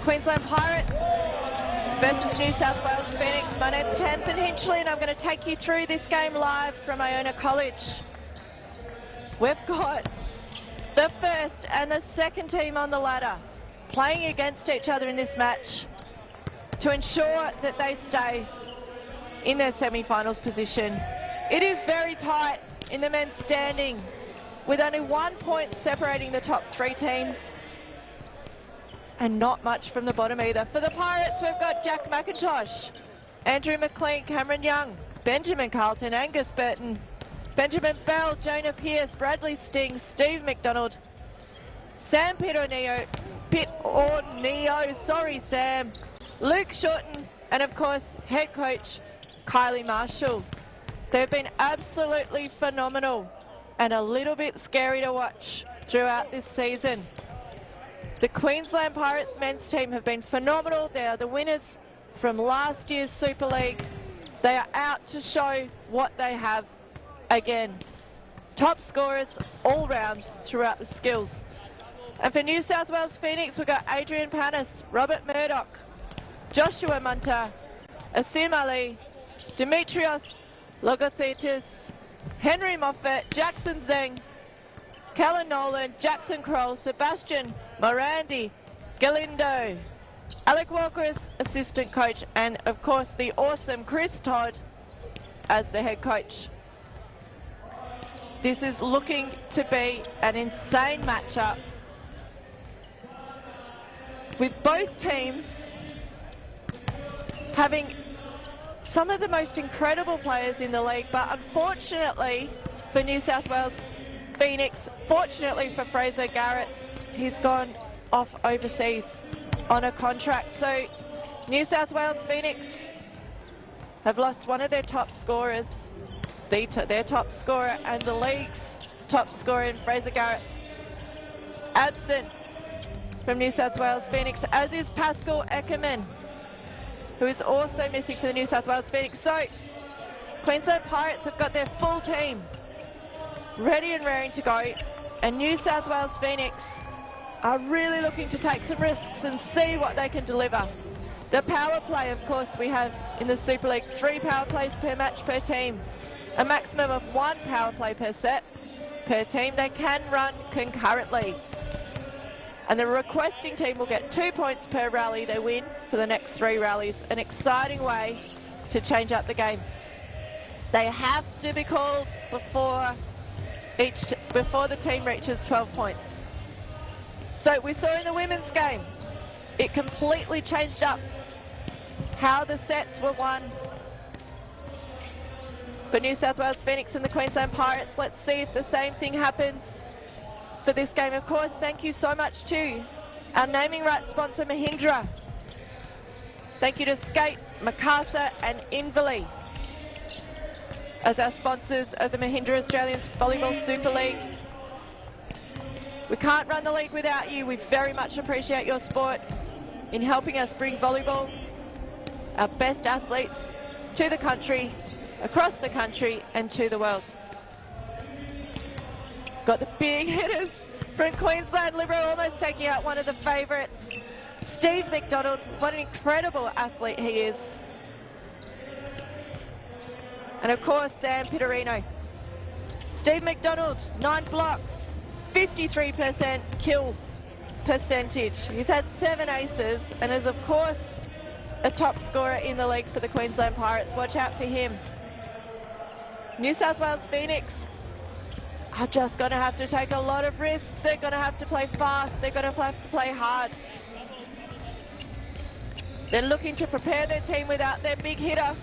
Queensland Pirates versus New South Wales Phoenix. My name's Tamsin Hinchley and I'm going to take you through this game live from Iona College. We've got the first and the second team on the ladder playing against each other in this match to ensure that they stay in their semi-finals position. It is very tight in the men's standing with only 1 point separating the top three teams and not much from the bottom either. For the Pirates, we've got Jack McIntosh, Andrew McLean, Cameron Young, Benjamin Carlton, Angus Burton, Benjamin Bell, Jonah Pearce, Bradley Sting, Steve McDonald, Sam Pitorneo, Sam, Luke Shorten, and of course, head coach Kylie Marshall. They've been absolutely phenomenal and a little bit scary to watch throughout this season. The Queensland Pirates men's team have been phenomenal. They are the winners from last year's Super League. They are out to show what they have again. Top scorers all round throughout the skills. And for New South Wales Phoenix, we've got Adrian Panis, Robert Murdoch, Joshua Munter, Asim Ali, Demetrios Logothetis, Henry Moffat, Jackson Zeng, Kellen Nolan, Jackson Kroll, Sebastian Morandi, Galindo, Alec Walker's assistant coach, and of course the awesome Chris Todd as the head coach. This is looking to be an insane matchup with both teams having some of the most incredible players in the league, but unfortunately for New South Wales Phoenix, fortunately for Fraser Garrett, he's gone off overseas on a contract. So New South Wales Phoenix have lost one of their top scorers, their top scorer and the league's top scorer in Fraser Garrett, absent from New South Wales Phoenix, as is Pascal Eckerman, who is also missing for the New South Wales Phoenix. So Queensland Pirates have got their full team ready and raring to go, and New South Wales Phoenix are really looking to take some risks and see what they can deliver. The power play, of course, we have in the Super League 3 power plays per match per team, a maximum of 1 power play per set per team. They can run concurrently, and the requesting team will get 2 points per rally they win for the next 3 rallies. An exciting way to change up the game. They have to be called before the team reaches 12 points. So we saw in the women's game, it completely changed up how the sets were won for New South Wales Phoenix and the Queensland Pirates. Let's see if the same thing happens for this game. Of course, thank you so much to our naming rights sponsor, Mahindra. Thank you to Skate, Mikasa and Invali as our sponsors of the Mahindra Australian Volleyball Super League. We can't run the league without you. We very much appreciate your support in helping us bring volleyball, our best athletes, to the country, across the country and to the world. Got the big hitters from Queensland, Libero almost taking out one of the favourites. Steve McDonald, what an incredible athlete he is. And of course, Sam Pitorino. Steve McDonald, 9 blocks, 53% kill percentage. He's had 7 aces and is of course a top scorer in the league for the Queensland Pirates. Watch out for him. New South Wales Phoenix are just going to have to take a lot of risks. They're going to have to play fast. They're going to have to play hard. They're looking to prepare their team without their big hitter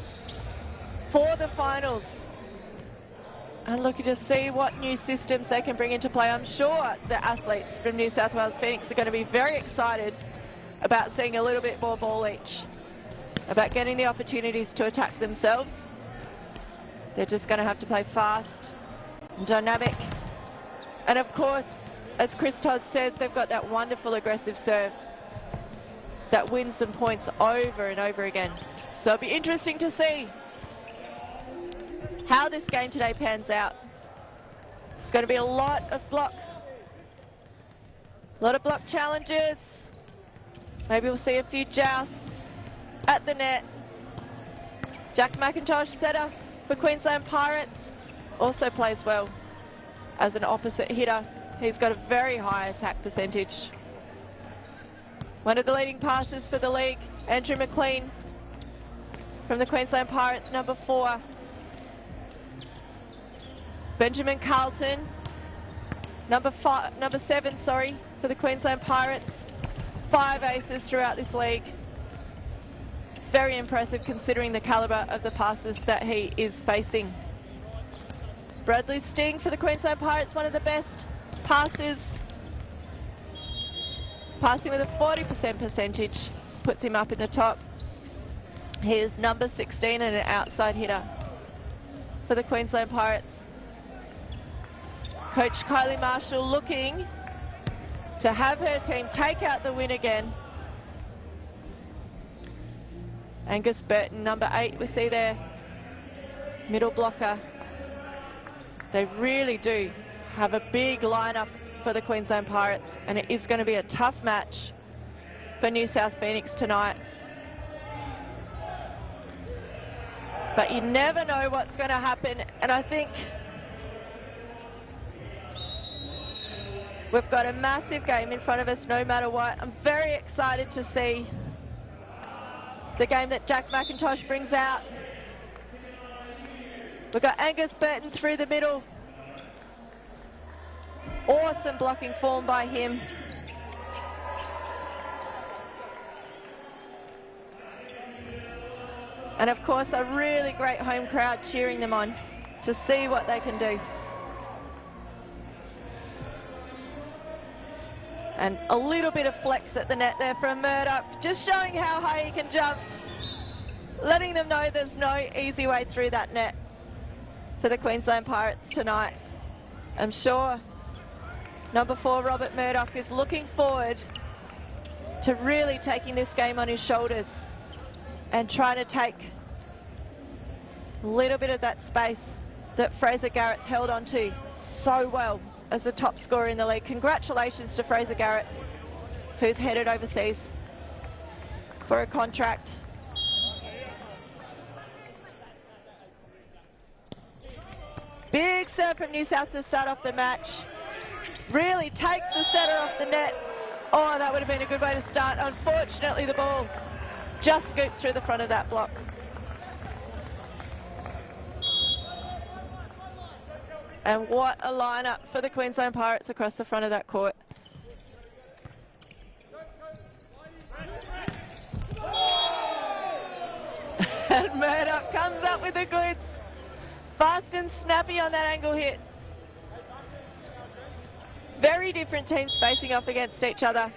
for the finals, and looking to see what new systems they can bring into play. I'm sure the athletes from New South Wales Phoenix are going to be very excited about seeing a little bit more ball each, about getting the opportunities to attack themselves. They're just going to have to play fast and dynamic. And of course, as Chris Todd says, they've got that wonderful aggressive serve that wins them points over and over again. So it'll be interesting to see how this game today pans out. It's going to be a lot of block challenges. Maybe we'll see a few jousts at the net. Jack McIntosh, setter for Queensland Pirates, also plays well as an opposite hitter. He's got a very high attack percentage. One of the leading passers for the league, Andrew McLean from the Queensland Pirates, number 4. Benjamin Carlton, number 7, for the Queensland Pirates. 5 aces throughout this league. Very impressive considering the calibre of the passes that he is facing. Bradley Sting for the Queensland Pirates, one of the best passes. Passing with a 40% percentage, puts him up in the top. He is number 16 and an outside hitter for the Queensland Pirates. Coach Kylie Marshall looking to have her team take out the win again. Angus Burton, number 8, we see there, middle blocker. They really do have a big lineup for the Queensland Pirates, and it is going to be a tough match for New South Phoenix tonight. But you never know what's going to happen, and I think we've got a massive game in front of us no matter what. I'm very excited to see the game that Jack McIntosh brings out. We've got Angus Burton through the middle. Awesome blocking form by him. And of course, a really great home crowd cheering them on to see what they can do. And a little bit of flex at the net there from Murdoch, just showing how high he can jump, letting them know there's no easy way through that net for the Queensland Pirates tonight. I'm sure number 4, Robert Murdoch, is looking forward to really taking this game on his shoulders and trying to take a little bit of that space that Fraser Garrett's held onto so well as a top scorer in the league. Congratulations to Fraser Garrett, who's headed overseas for a contract. Big serve from New South to start off the match. Really takes the setter off the net. Oh, that would have been a good way to start. Unfortunately, the ball just scoops through the front of that block. And what a lineup for the Queensland Pirates across the front of that court. And Murdoch comes up with the goods. Fast and snappy on that angle hit. Very different teams facing off against each other.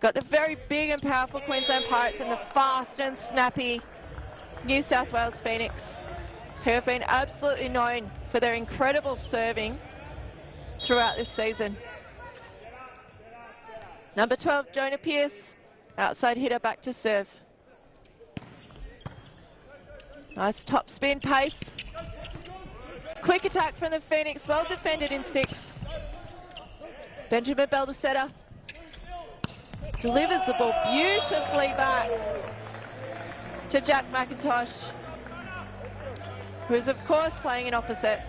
Got the very big and powerful Queensland Pirates and the fast and snappy New South Wales Phoenix, who have been absolutely known for their incredible serving throughout this season. Number 12, Jonah Pearce, outside hitter, back to serve. Nice top spin pace. Quick attack from the Phoenix, well defended in 6. Benjamin Bell, the setter, delivers the ball beautifully back to Jack McIntosh, who is of course playing an opposite.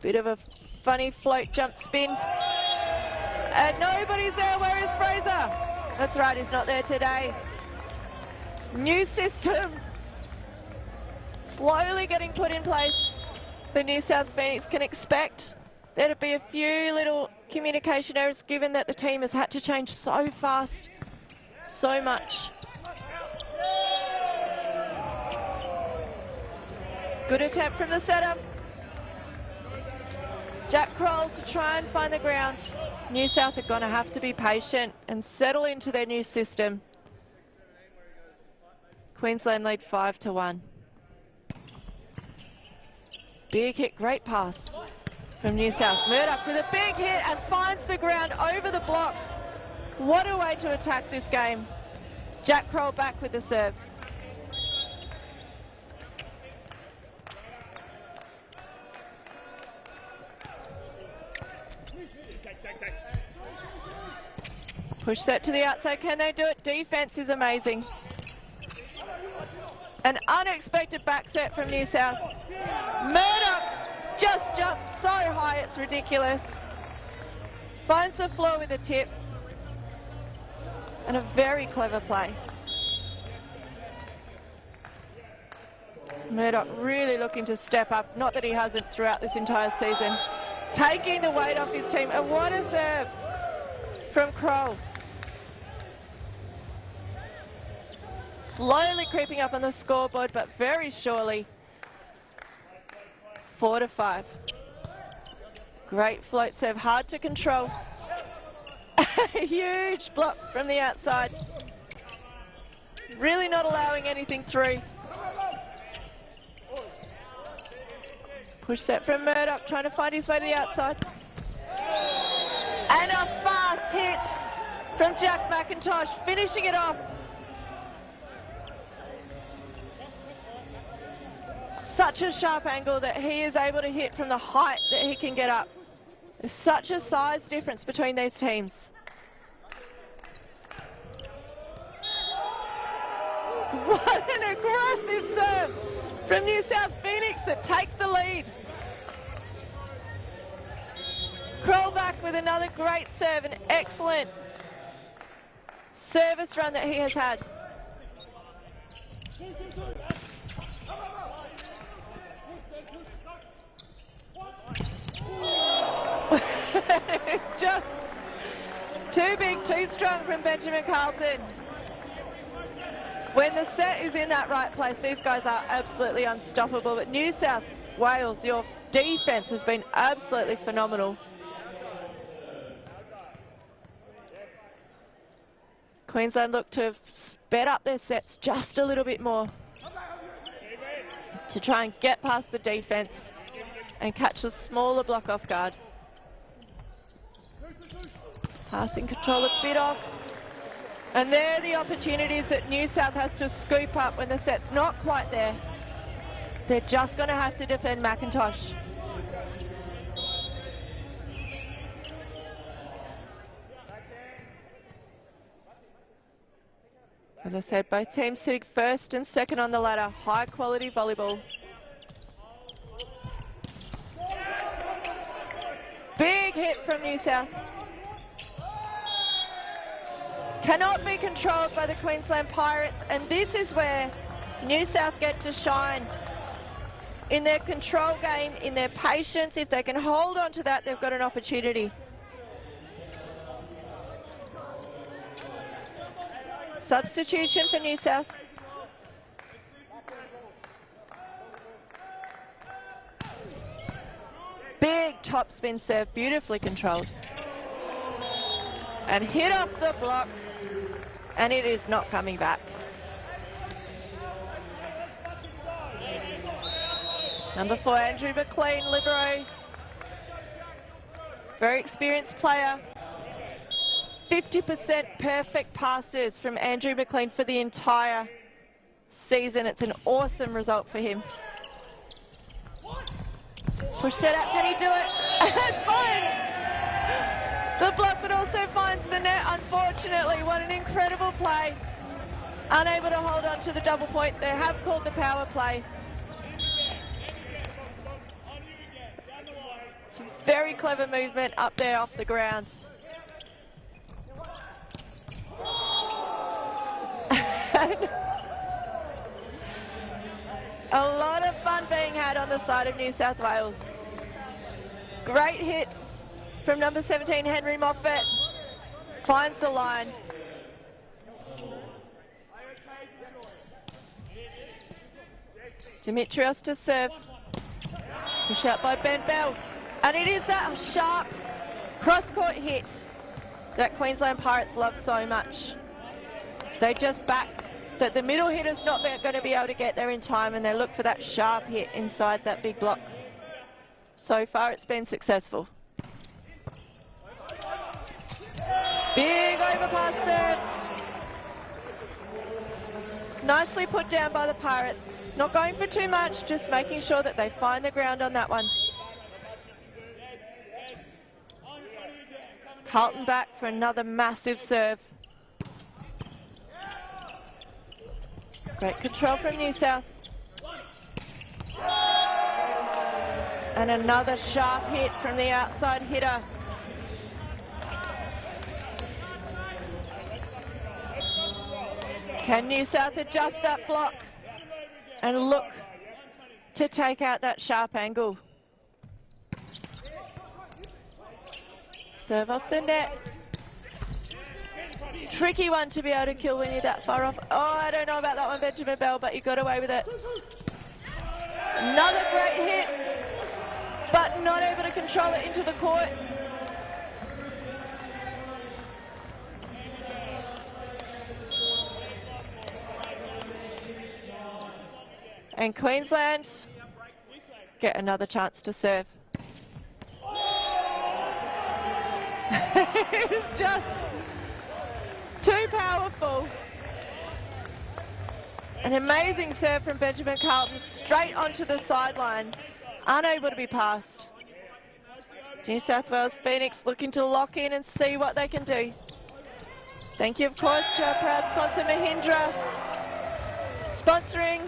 Bit of a funny float jump spin. And nobody's there. Where is Fraser? That's right, he's not there today. New system slowly getting put in place for New South Phoenix. Can expect there to be a few little communication errors given that the team has had to change so fast, so much. Good attempt from the setup. Jack Kroll to try and find the ground. New South are going to have to be patient and settle into their new system. Queensland lead 5-1. Big hit, great pass from New South. Murdoch with a big hit and finds the ground over the block. What a way to attack this game. Jack Kroll back with the serve. Push set to the outside. Can they do it? Defense is amazing. An unexpected back set from New South. Murdoch just jumps so high, it's ridiculous. Finds the floor with a tip. And a very clever play. Murdoch really looking to step up. Not that he hasn't throughout this entire season. Taking the weight off his team. And what a serve from Kroll. Slowly creeping up on the scoreboard, but very surely. 4-5. Great float serve, hard to control. A huge block from the outside. Really not allowing anything through. Push set from Murdoch, trying to find his way to the outside. And a fast hit from Jack McIntosh, finishing it off. Such a sharp angle that he is able to hit from the height that he can get up. There's such a size difference between these teams. What an aggressive serve from New South Phoenix that take the lead. Kroll back with another great serve, an excellent service run that he has had. It's just too big, too strong from Benjamin Carlton. When the set is in that right place, these guys are absolutely unstoppable. But New South Wales, your defense has been absolutely phenomenal. Queensland look to have sped up their sets just a little bit more to try and get past the defense and catch the smaller block off guard. Passing control a bit off. And there are the opportunities that New South has to scoop up when the set's not quite there. They're just going to have to defend McIntosh. As I said, both teams sitting first and second on the ladder. High quality volleyball. Big hit from New South. Cannot be controlled by the Queensland Pirates, and this is where New South get to shine. In their control game, in their patience, if they can hold on to that, they've got an opportunity. Substitution for New South. Big topspin serve, beautifully controlled. And hit off the block, and it is not coming back. Number 4, Andrew McLean, libero. Very experienced player. 50% perfect passes from Andrew McLean for the entire season. It's an awesome result for him. Push set out, can he do it? And finds the block, but also finds the net, unfortunately. What an incredible play. Unable to hold on to the double point. They have called the power play. It's a very clever movement up there off the ground. A lot of fun being had on the side of New South Wales. Great hit from number 17, Henry Moffat. Finds the line. Dimitrios to serve. Push out by Ben Bell. And it is that sharp cross-court hit that Queensland Pirates love so much. They just back that the middle hitter's not going to be able to get there in time, and they look for that sharp hit inside that big block. So far it's been successful. Big overpass serve. Nicely put down by the Pirates. Not going for too much, just making sure that they find the ground on that one. Carlton back for another massive serve. Great control from New South. And another sharp hit from the outside hitter. Can New South adjust that block and look to take out that sharp angle? Serve off the net. Tricky one to be able to kill when you're that far off. Oh, I don't know about that one, Benjamin Bell, but you got away with it. Another great hit, but not able to control it into the court. And Queensland get another chance to serve. It's just too powerful. An amazing serve from Benjamin Carlton, straight onto the sideline, unable to be passed. New South Wales Phoenix looking to lock in and see what they can do. Thank you, of course, to our proud sponsor Mahindra, sponsoring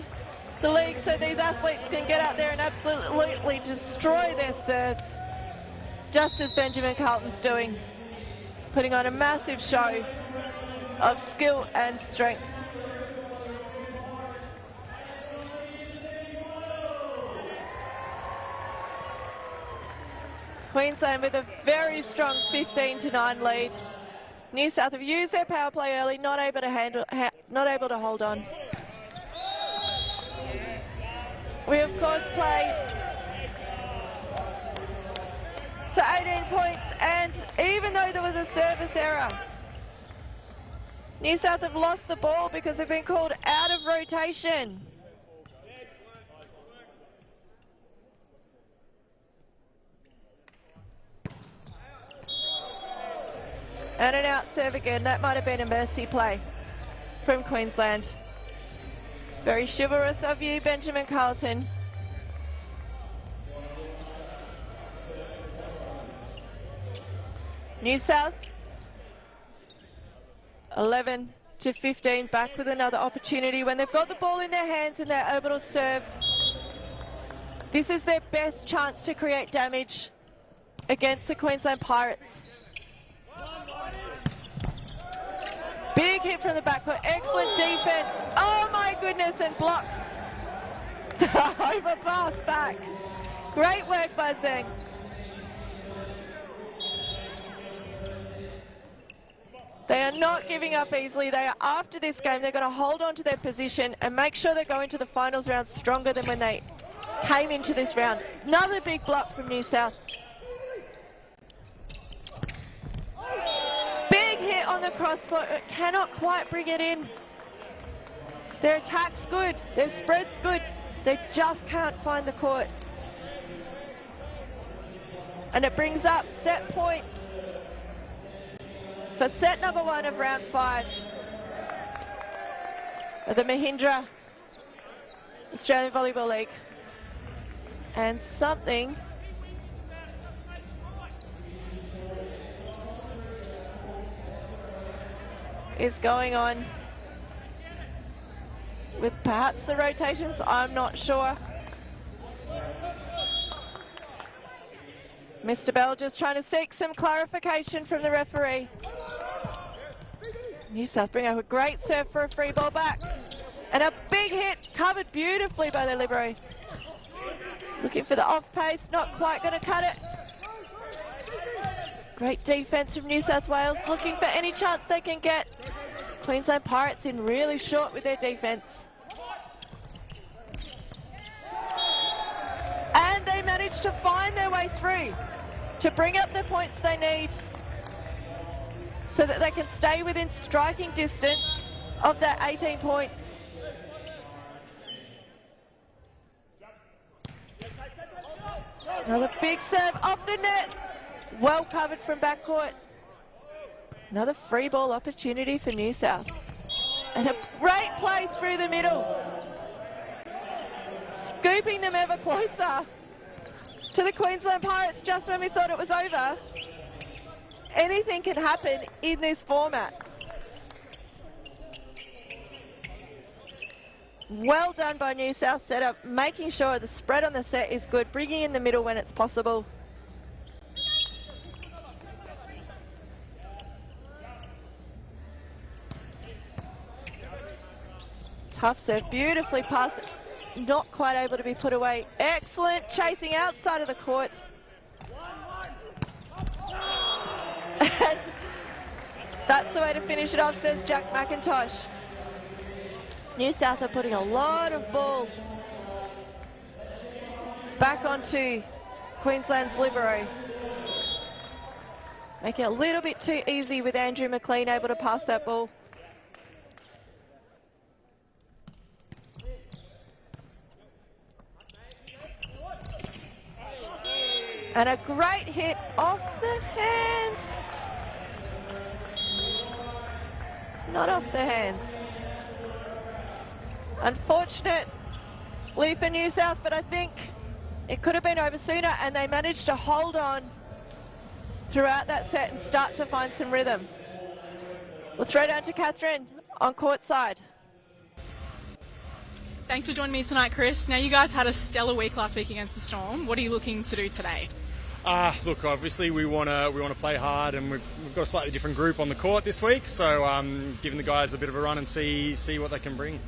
the league so these athletes can get out there and absolutely destroy their serves, just as Benjamin Carlton's doing, putting on a massive show of skill and strength. Queensland with a very strong 15-9 lead. New South have used their power play early, not able to hold on. We of course play to 18 points, and even though there was a service error, New South have lost the ball because they've been called out of rotation. And an out serve again. That might have been a mercy play from Queensland. Very chivalrous of you, Benjamin Carlton. New South, 11-15, back with another opportunity. When they've got the ball in their hands and they're able to serve, this is their best chance to create damage against the Queensland Pirates. Big hit from the backcourt, excellent defense. Oh my goodness, and blocks the overpass back. Great work by Zheng. They are not giving up easily. They are after this game. They're going to hold on to their position and make sure they go into the finals round stronger than when they came into this round. Another big block from New South. Big hit on the crossbar, but cannot quite bring it in. Their attack's good, their spread's good. They just can't find the court. And it brings up set point for set number 1 of round 5 of the Mahindra Australian Volleyball League. And something is going on with perhaps the rotations, I'm not sure. Mr. Bell just trying to seek some clarification from the referee. New South bring up a great serve for a free ball back. And a big hit, covered beautifully by the libero. Looking for the off pace, not quite going to cut it. Great defense from New South Wales, looking for any chance they can get. Queensland Pirates in really short with their defense. And they managed to find their way through to bring up the points they need so that they can stay within striking distance of that 18 points. Another big serve off the net. Well covered from backcourt. Another free ball opportunity for New South. And a great play through the middle. Scooping them ever closer to the Queensland Pirates just when we thought it was over. Anything can happen in this format. Well done by New South setup, making sure the spread on the set is good, bringing in the middle when it's possible. Tough serve, beautifully passed, not quite able to be put away. Excellent chasing outside of the courts. And that's the way to finish it off, says Jack McIntosh. New South are putting a lot of ball back onto Queensland's libero. Making it a little bit too easy with Andrew McLean able to pass that ball. And a great hit off the hands. Not off the hands. Unfortunately for New South, but I think it could have been over sooner, and they managed to hold on throughout that set and start to find some rhythm. We'll throw down to Catherine on court side. Thanks for joining me tonight, Chris. Now, you guys had a stellar week last week against the Storm. What are you looking to do today? Look, obviously we want to play hard, and we've got a slightly different group on the court this week, so giving the guys a bit of a run and see what they can bring.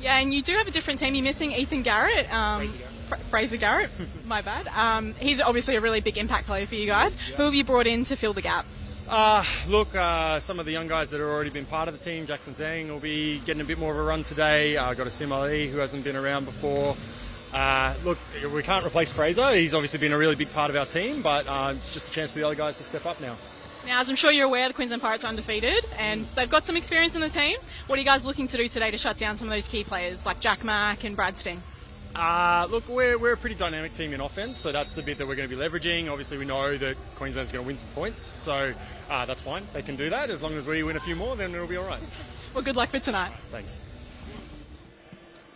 Yeah, and you do have a different team. You're missing Ethan Garrett. Fraser Garrett, my bad. He's obviously a really big impact player for you guys. Who have you brought in to fill the gap? Some of the young guys that have already been part of the team, Jackson Zhang will be getting a bit more of a run today. Got a Sim Ali who hasn't been around before. We can't replace Fraser. He's obviously been a really big part of our team, but it's just a chance for the other guys to step up now. Now, as I'm sure you're aware, the Queensland Pirates are undefeated, and they've got some experience in the team. What are you guys looking to do today to shut down some of those key players, like Jack Mack and Brad Sting? We're a pretty dynamic team in offense, so that's the bit that we're going to be leveraging. Obviously, we know that Queensland's going to win some points, so that's fine. They can do that. As long as we win a few more, then it'll be all right. Well, good luck for tonight. Thanks.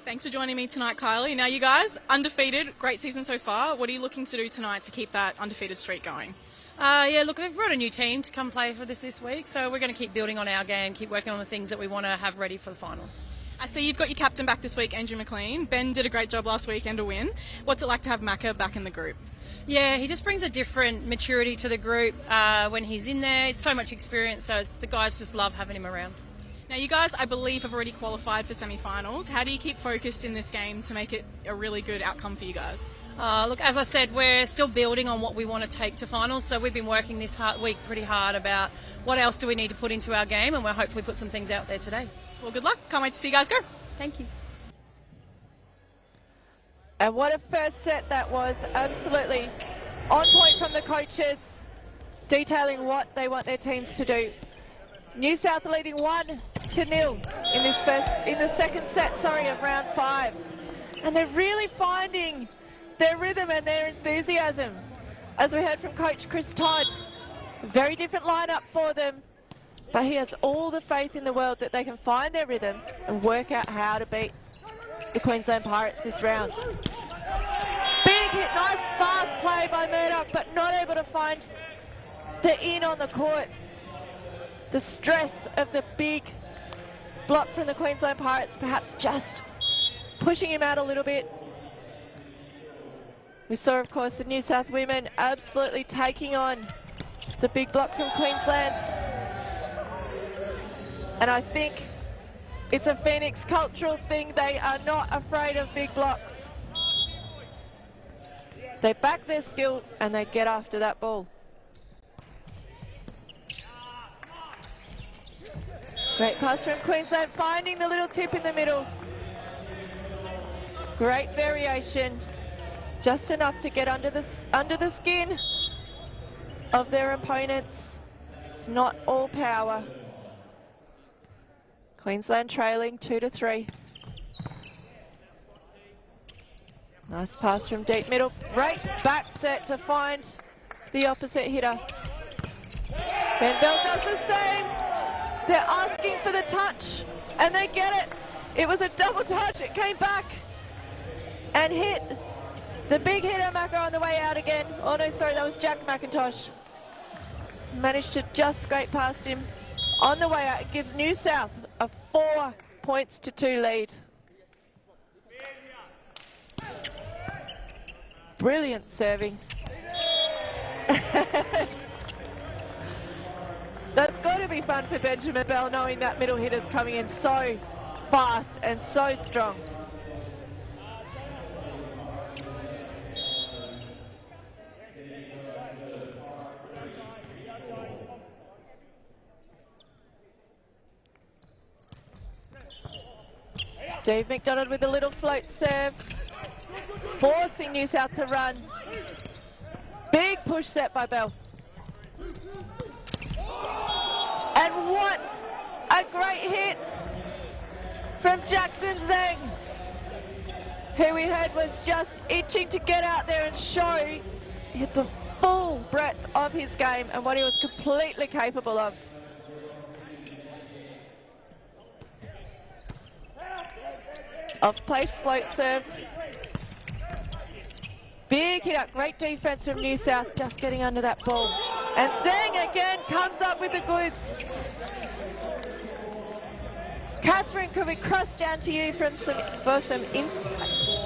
Thanks for joining me tonight, Kylie. Now, you guys, undefeated, great season so far. What are you looking to do tonight to keep that undefeated streak going? We've brought a new team to come play for this week, so we're going to keep building on our game, keep working on the things that we want to have ready for the finals. I see you've got your captain back this week, Andrew McLean. Ben did a great job last week and a win. What's it like to have Macca back in the group? Yeah, he just brings a different maturity to the group when he's in there. It's so much experience, so the guys just love having him around. Now, you guys, I believe, have already qualified for semi-finals. How do you keep focused in this game to make it a really good outcome for you guys? As I said, we're still building on what we want to take to finals, so we've been working this week pretty hard about what else do we need to put into our game, and we'll hopefully put some things out there today. Well, good luck. Can't wait to see you guys go. Thank you. And what a first set that was. Absolutely on point from the coaches, detailing what they want their teams to do. New South leading 1-0 in the second set, of round 5. And they're really finding their rhythm and their enthusiasm. As we heard from Coach Chris Todd, very different lineup for them, but he has all the faith in the world that they can find their rhythm and work out how to beat the Queensland Pirates this round. Big hit, nice fast play by Murdoch, but not able to find the in on the court. The stress of the big block from the Queensland Pirates perhaps just pushing him out a little bit. We saw, of course, the New South women absolutely taking on the big block from Queensland. And I think it's a Phoenix cultural thing. They are not afraid of big blocks. They back their skill and they get after that ball. Great pass from Queensland, finding the little tip in the middle. Great variation, just enough to get under the skin of their opponents. It's not all power. Queensland trailing 2-3. Nice pass from deep middle. Great back set to find the opposite hitter. Ben Bell does the same. They're asking for the touch and they get it. It was a double touch. It came back and hit the big hitter Macca on the way out again. Oh no, sorry, that was Jack McIntosh. Managed to just scrape past him on the way out. It gives New South a 4-2 lead. Brilliant serving. That's got to be fun for Benjamin Bell, knowing that middle hitter's coming in so fast and so strong. Steve McDonald with a little float serve, forcing New South to run. Big push set by Bell. And what a great hit from Jackson Zhang, who we heard was just itching to get out there and show the full breadth of his game and what he was completely capable of. Off-place float serve. Big hit up, great defense from New South, just getting under that ball. And Zhang again comes up with the goods. Catherine, could we cross down to you for some insights?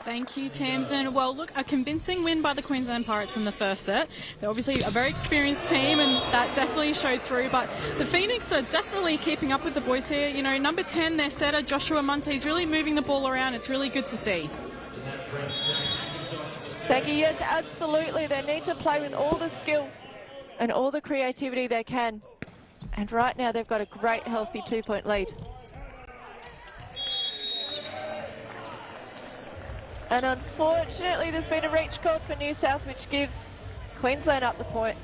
Thank you, Tamsin. Well, look, a convincing win by the Queensland Pirates in the first set. They're obviously a very experienced team, and that definitely showed through. But the Phoenix are definitely keeping up with the boys here. You know, number 10, their setter, Joshua Munte, is really moving the ball around. It's really good to see. Thank you. Yes, absolutely. They need to play with all the skill and all the creativity they can. And right now, they've got a great, healthy 2-point lead. And unfortunately, there's been a reach called for New South, which gives Queensland up the point.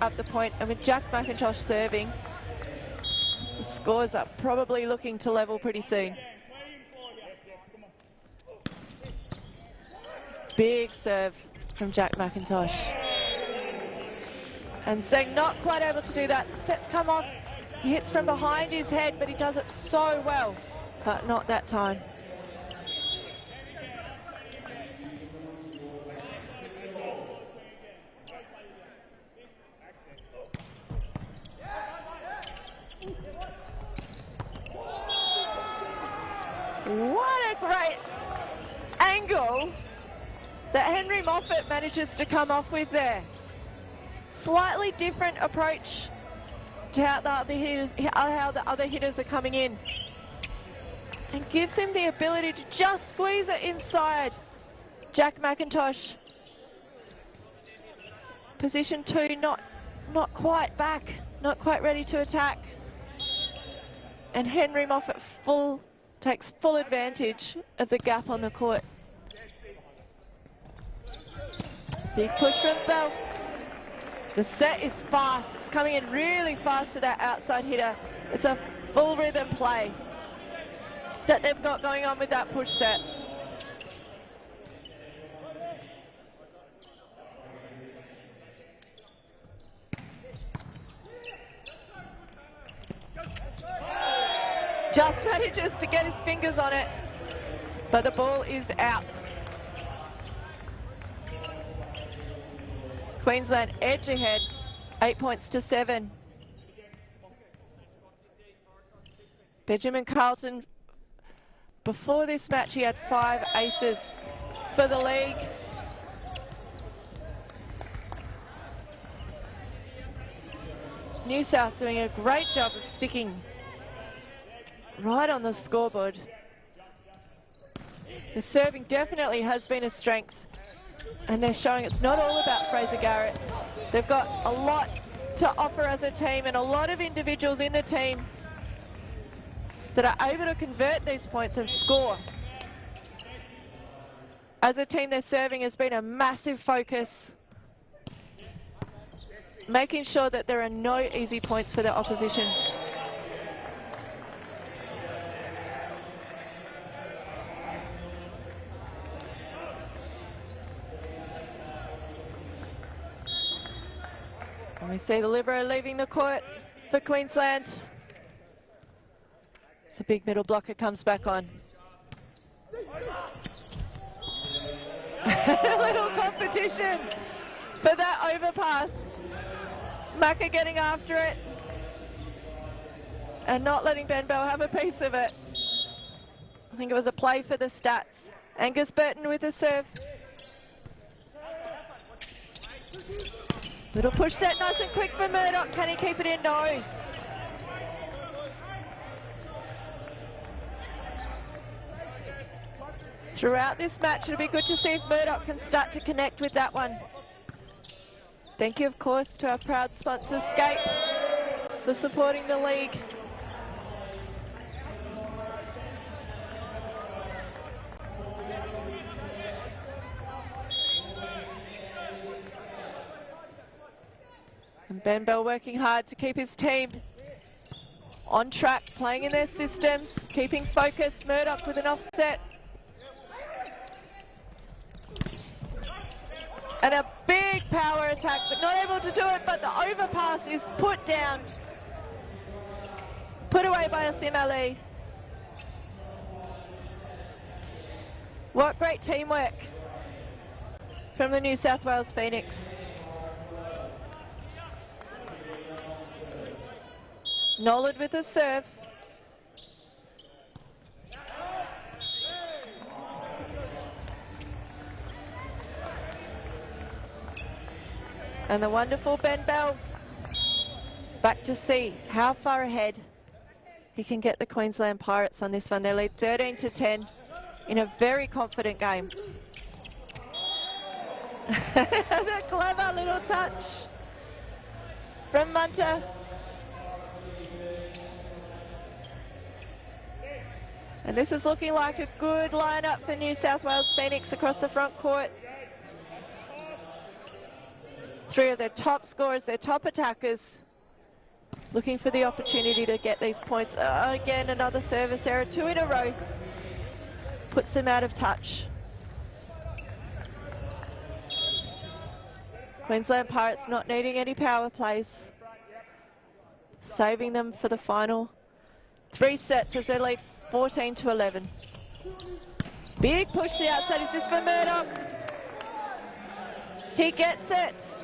And with Jack McIntosh serving, the scores are probably looking to level pretty soon. Big serve from Jack McIntosh. And Zhang not quite able to do that. The set's come off. He hits from behind his head, but he does it so well. But not that time. What a great angle that Henry Moffat manages to come off with there. Slightly different approach to how the other hitters are coming in. And gives him the ability to just squeeze it inside. Jack McIntosh. Position 2, not quite back, not quite ready to attack. And Henry Moffat takes full advantage of the gap on the court. Big push from Bell. The set is fast. It's coming in really fast to that outside hitter. It's a full rhythm play that they've got going on with that push set. Just manages to get his fingers on it, but the ball is out. Queensland edge ahead, 8-7. Benjamin Carlton, before this match, he had 5 aces for the league. New South doing a great job of sticking right on the scoreboard. The serving definitely has been a strength, and they're showing it's not all about Fraser Garrett. They've got a lot to offer as a team and a lot of individuals in the team that are able to convert these points and score. As a team, their serving has been a massive focus, making sure that there are no easy points for the opposition. And we see the libero leaving the court for Queensland. So big middle blocker comes back on. Little competition for that overpass. Maka getting after it and not letting Ben Bell have a piece of it. I think it was a play for the stats. Angus Burton with the serve. Little push set, nice and quick for Murdoch. Can he keep it in? No. Throughout this match, it'll be good to see if Murdoch can start to connect with that one. Thank you, of course, to our proud sponsor, Scape, for supporting the league. And Ben Bell working hard to keep his team on track, playing in their systems, keeping focused. Murdoch with an offset. And a big power attack, but not able to do it, but the overpass is put down. Put away by Asim Ali. What great teamwork from the New South Wales Phoenix. Nollard with a serve. And the wonderful Ben Bell back to see how far ahead he can get the Queensland Pirates on this one. They lead 13-10 in a very confident game. The clever little touch from Munter. And this is looking like a good lineup for New South Wales Phoenix across the front court. Three of their top scorers, their top attackers, looking for the opportunity to get these points. Again, another service error, 2 in a row. Puts them out of touch. Queensland Pirates not needing any power plays. Saving them for the final 3 sets as they lead 14-11. Big push to the outside. Is this for Murdoch? He gets it.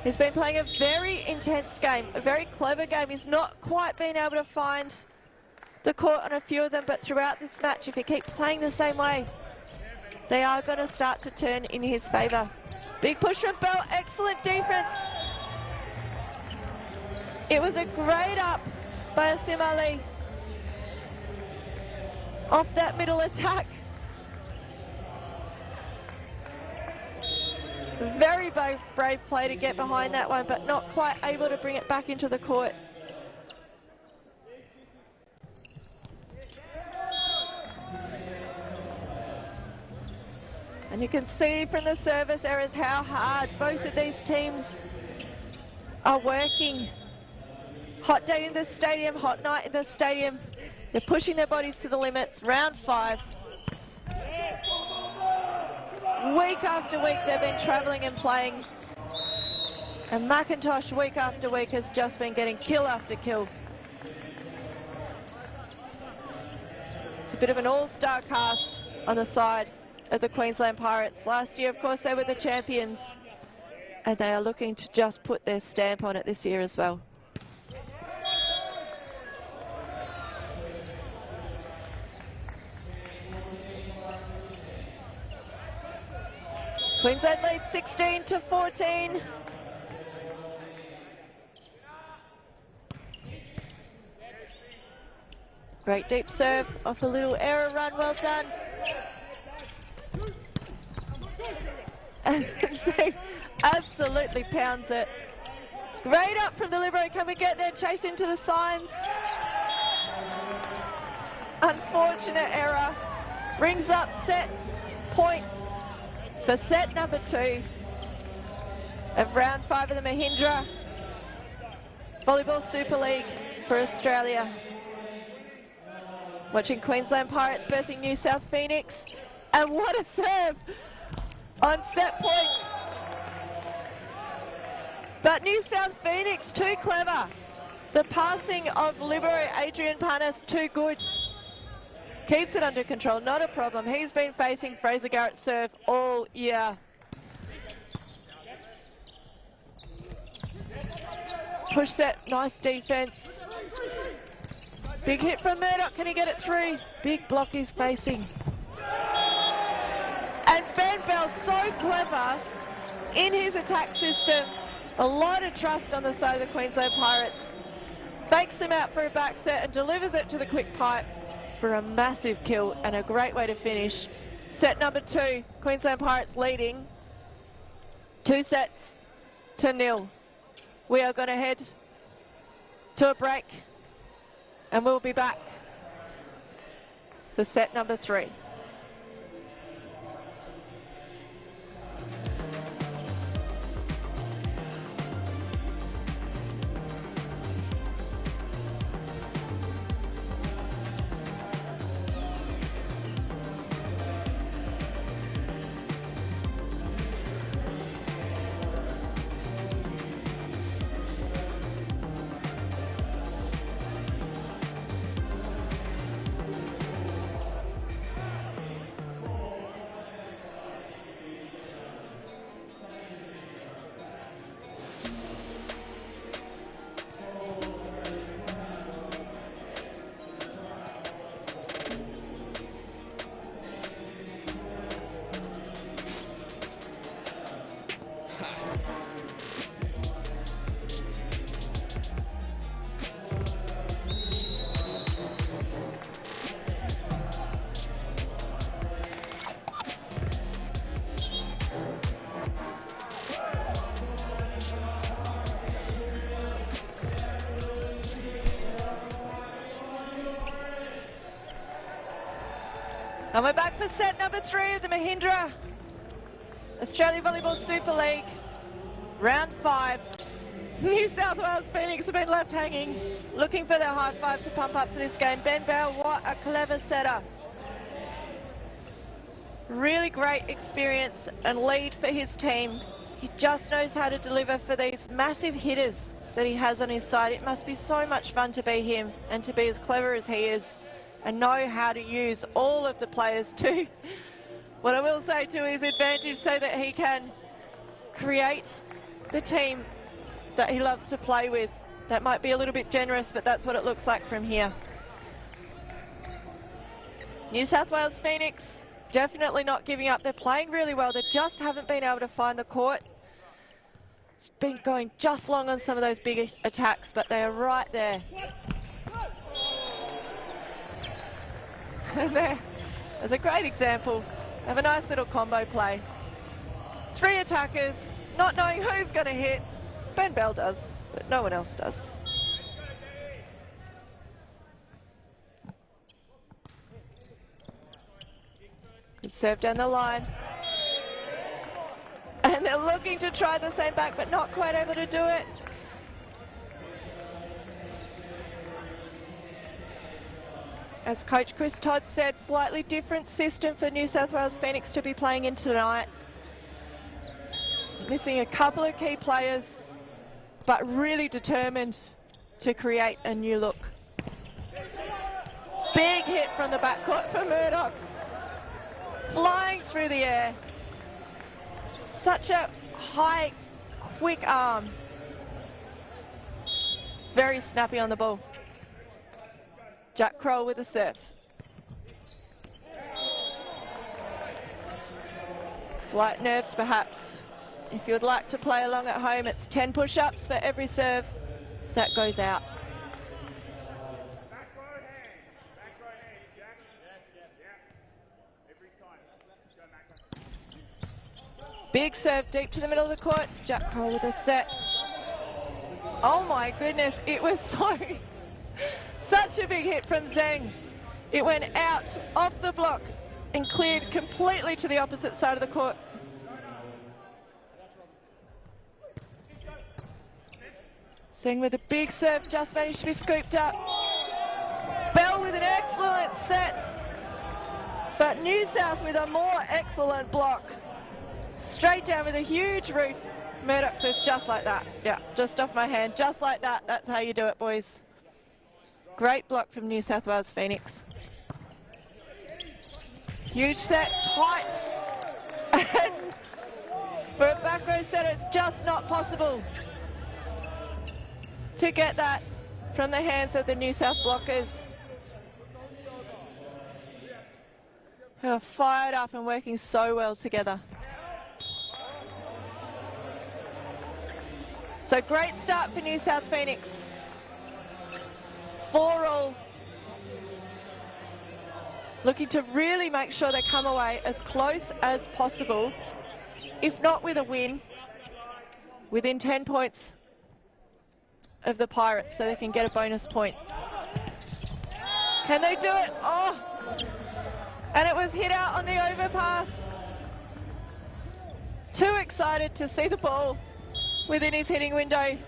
He's been playing a very intense game, a very clever game. He's not quite been able to find the court on a few of them, but throughout this match, if he keeps playing the same way, they are going to start to turn in his favour. Big push from Bell, excellent defence. It was a great up by Asim Ali off that middle attack. Very brave play to get behind that one, but not quite able to bring it back into the court. And you can see from the service errors how hard both of these teams are working. Hot day in the stadium, hot night in the stadium. They're pushing their bodies to the limits. Round 5. Week after week they've been travelling and playing. And McIntosh week after week has just been getting kill after kill. It's a bit of an all-star cast on the side of the Queensland Pirates. Last year, of course, they were the champions. And they are looking to just put their stamp on it this year as well. Queensland leads 16-14. Great deep serve off a little error run, well done. And so absolutely pounds it. Great up from the libero, can we get there? Chase into the signs. Unfortunate error. Brings up set point for set number 2 of round 5 of the Mahindra Volleyball Super League for Australia. Watching Queensland Pirates versus New South Phoenix. And what a serve on set point. But New South Phoenix too clever. The passing of libero Adrian Panis, too good. Keeps it under control, not a problem. He's been facing Fraser Garrett's serve all year. Push set, nice defense. Big hit from Murdoch, can he get it through? Big block he's facing. And Ben Bell, so clever in his attack system. A lot of trust on the side of the Queensland Pirates. Fakes him out for a back set and delivers it to the quick pipe for a massive kill and a great way to finish. Set number 2, Queensland Pirates leading 2-0. We are going to head to a break and we'll be back for set number 3. And we're back for set number 3 of the Mahindra Australia Volleyball Super League, round 5. New South Wales Phoenix have been left hanging, looking for their high five to pump up for this game. Ben Bell, what a clever setter. Really great experience and lead for his team. He just knows how to deliver for these massive hitters that he has on his side. It must be so much fun to be him and to be as clever as he is and know how to use all of the players to what I will say to his advantage so that he can create the team that he loves to play with. That might be a little bit generous, but that's what it looks like from here. New South Wales Phoenix definitely not giving up. They're playing really well. They just haven't been able to find the court. It's been going just long on some of those big attacks, but they are right there. And there's a great example of a nice little combo play. 3 attackers, not knowing who's going to hit. Ben Bell does, but no one else does. Good serve down the line. And they're looking to try the same back, but not quite able to do it. As Coach Chris Todd said, slightly different system for New South Wales Phoenix to be playing in tonight. Missing a couple of key players, but really determined to create a new look. Big hit from the backcourt for Murdoch. Flying through the air. Such a high, quick arm. Very snappy on the ball. Jack Kroll with a serve. Slight nerves perhaps. If you would like to play along at home, it's 10 push-ups for every serve that goes out. Big serve deep to the middle of the court. Jack Kroll with a set. Oh my goodness, it was such a big hit from Zheng. It went out off the block and cleared completely to the opposite side of the court. Zheng with a big serve, just managed to be scooped up. Bell with an excellent set, but New South with a more excellent block. Straight down with a huge roof Murdoch says just like that. Yeah, just off my hand, just like that. That's how you do it, boys. Great block from New South Wales Phoenix. Huge set, tight. And for a back row setter, it's just not possible to get that from the hands of the New South blockers, who are fired up and working so well together. So great start for New South Phoenix. 4-all. Looking to really make sure they come away as close as possible, if not with a win, within 10 points of the Pirates, so they can get a bonus point. Can they do it? Oh! And it was hit out on the overpass. Too excited to see the ball within his hitting window.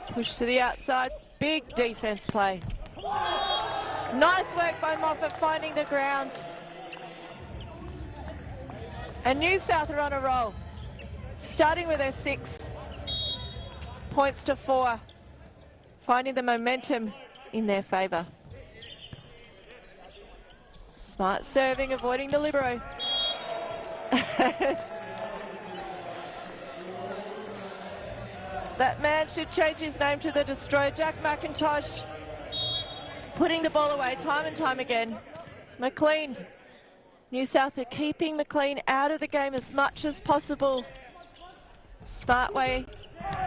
Push to the outside, big defense play. Nice work by Moffat finding the ground. And New South are on a roll, starting with their 6 points to 4, finding the momentum in their favour. Smart serving, avoiding the libero. That man should change his name to the Destroyer. Jack McIntosh putting the ball away time and time again. McLean. New South are keeping McLean out of the game as much as possible. Smart way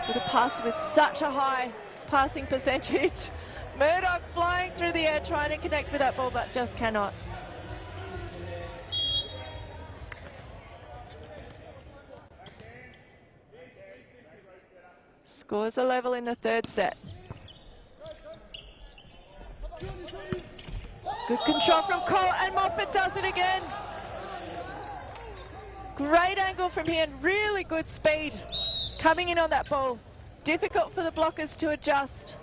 with a pass with such a high passing percentage. Murdoch flying through the air trying to connect with that ball but just cannot. Scores are level in the third set. Good control from Cole, and Moffat does it again. Great angle from here and really good speed coming in on that ball. Difficult for the blockers to adjust.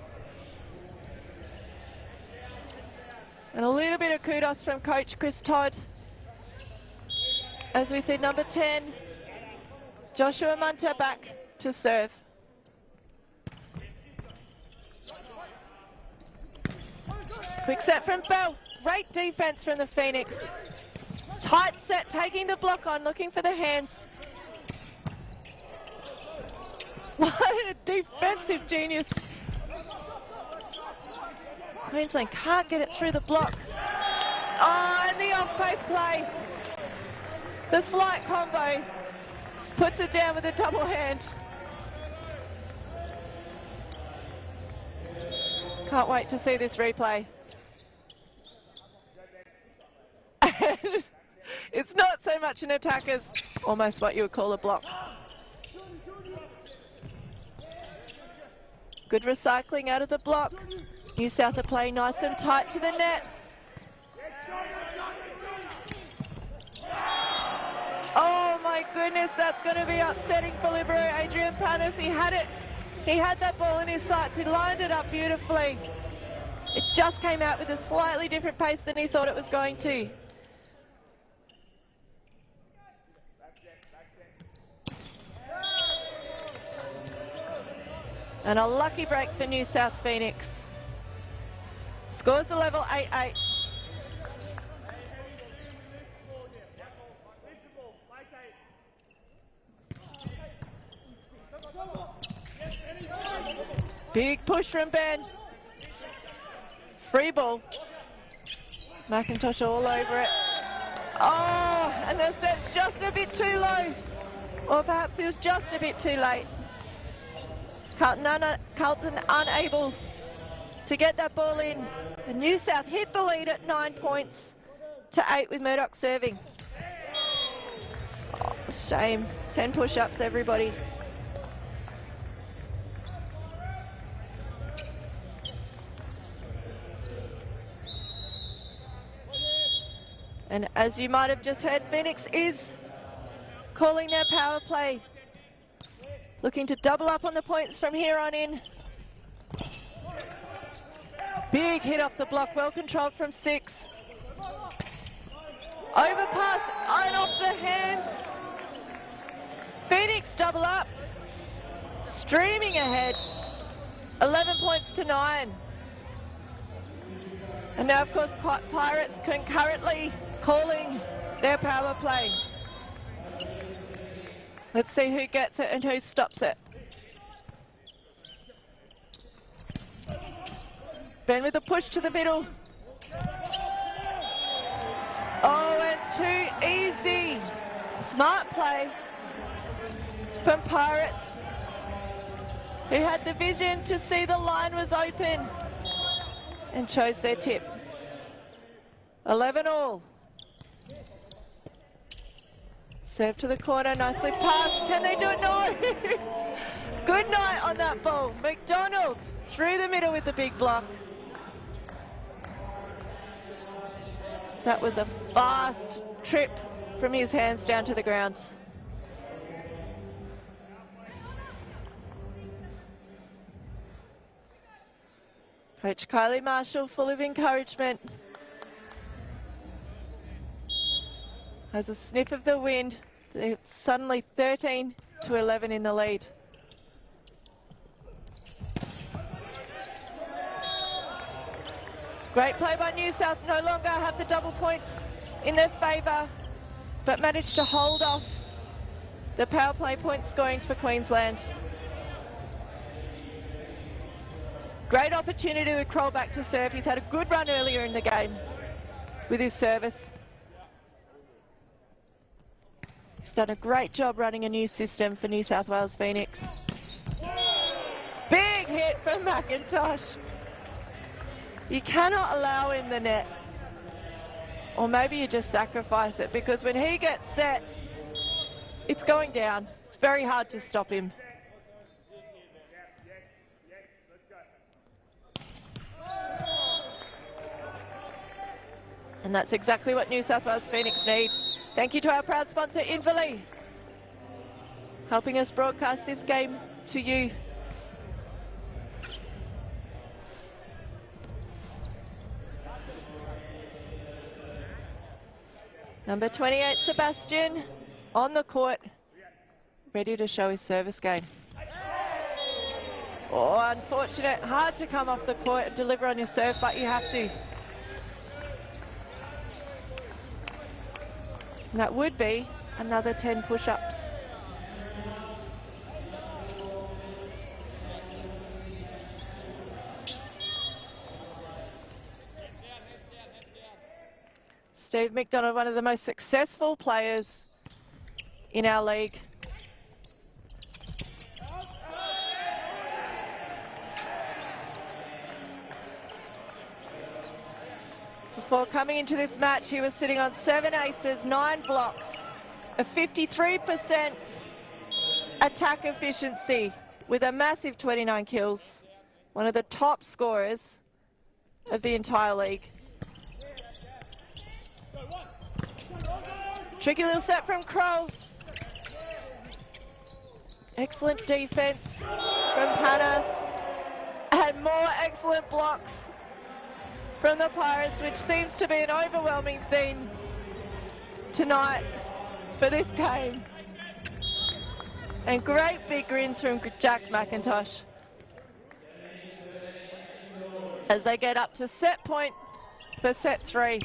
And a little bit of kudos from coach Chris Todd. As we see, number 10, Joshua Munter back to serve. Quick set from Bell. Great defense from the Phoenix. Tight set, taking the block on, looking for the hands. What a defensive genius. Queensland can't get it through the block. Oh, and the off-pace play. The slight combo puts it down with a double hand. Can't wait to see this replay. It's not so much an attack as almost what you would call a block. Good recycling out of the block. New South are playing nice and tight to the net. Oh my goodness, that's going to be upsetting for libero Adrian Panis. He had it. He had that ball in his sights. He lined it up beautifully. It just came out with a slightly different pace than he thought it was going to. And a lucky break for New South Phoenix. Scores the level 8-8. Big push from Ben. Free ball. McIntosh all over it. Oh, and the set's just a bit too low. Or perhaps he was just a bit too late. Carlton unable to get that ball in. And New South hit the lead at 9 points to 8 with Murdoch serving. Oh, shame. 10 push-ups, everybody. And as you might have just heard, Phoenix is calling their power play. Looking to double up on the points from here on in. Big hit off the block, well controlled from 6. Overpass and off the hands. Phoenix double up. Streaming ahead. 11 points to 9. And now, of course, Pirates concurrently calling their power play. Let's see who gets it and who stops it. Ben with a push to the middle. Oh, and too easy. Smart play from Pirates, who had the vision to see the line was open and chose their tip. 11 all. Serve to the corner, nicely passed. Can they do it? No! Good night on that ball. McDonald's through the middle with the big block. That was a fast trip from his hands down to the ground. Coach Kylie Marshall full of encouragement. Has a sniff of the wind. They're suddenly 13 to 11 in the lead. Great play by New South, no longer have the double points in their favour, but managed to hold off the power play point scoring for Queensland. Great opportunity with Kroll back to serve. He's had a good run earlier in the game with his service. He's done a great job running a new system for New South Wales Phoenix. Big hit from McIntosh. You cannot allow him the net. Or maybe you just sacrifice it, because when he gets set, it's going down. It's very hard to stop him. And that's exactly what New South Wales Phoenix need. Thank you to our proud sponsor, Invali, helping us broadcast this game to you. Number 28, Sebastian, on the court, ready to show his service game. Oh, unfortunate. Hard to come off the court and deliver on your serve, but you have to. And that would be another 10 push-ups. Steve McDonald, one of the most successful players in our league. Before coming into this match, he was sitting on 7 aces, 9 blocks, a 53% attack efficiency with a massive 29 kills. One of the top scorers of the entire league. Tricky little set from Crow. Excellent defense from Panas. And more excellent blocks from the Pirates, which seems to be an overwhelming theme tonight for this game. And great big grins from Jack McIntosh as they get up to set point for set 3.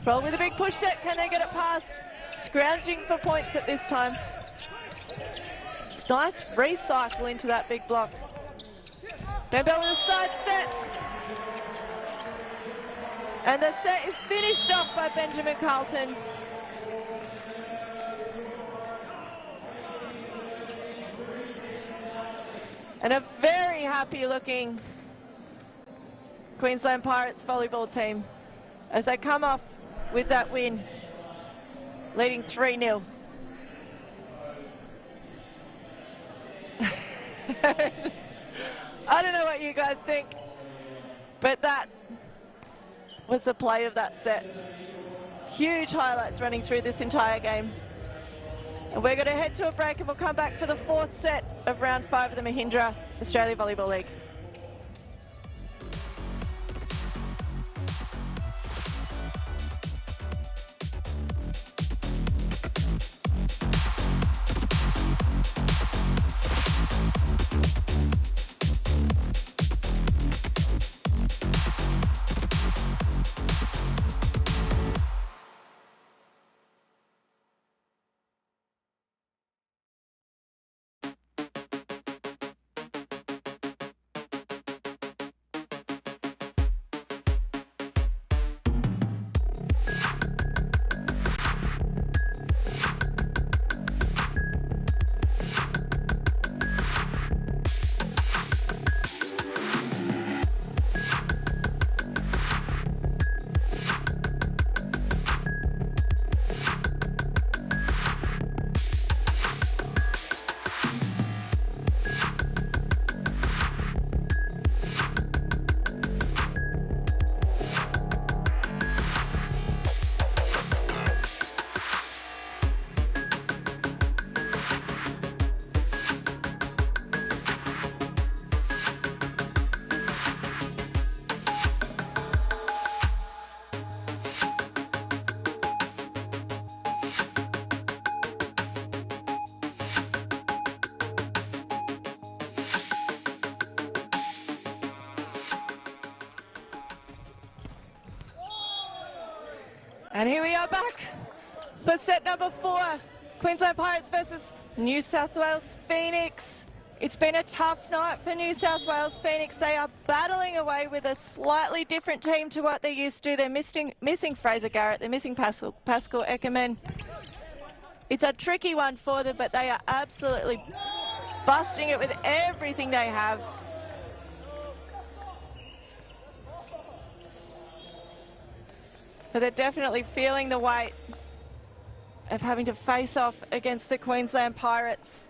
Roll with a big push set. Can they get it past? Scrounging for points at this time. Nice recycle into that big block. Bembel with a side set. And the set is finished off by Benjamin Carlton. And a very happy looking Queensland Pirates volleyball team as they come off with that win, leading 3-0. I don't know what you guys think, but that was the play of that set. Huge highlights running through this entire game. And we're going to head to a break and we'll come back for the 4th set of round 5 of the Mahindra Australia Volleyball League. And here we are back for set number 4. Queensland Pirates versus New South Wales Phoenix. It's been a tough night for New South Wales Phoenix. They are battling away with a slightly different team to what they used to. They're missing Fraser Garrett. They're missing Pascal Eckerman. It's a tricky one for them, but they are absolutely busting it with everything they have. But they're definitely feeling the weight of having to face off against the Queensland Pirates.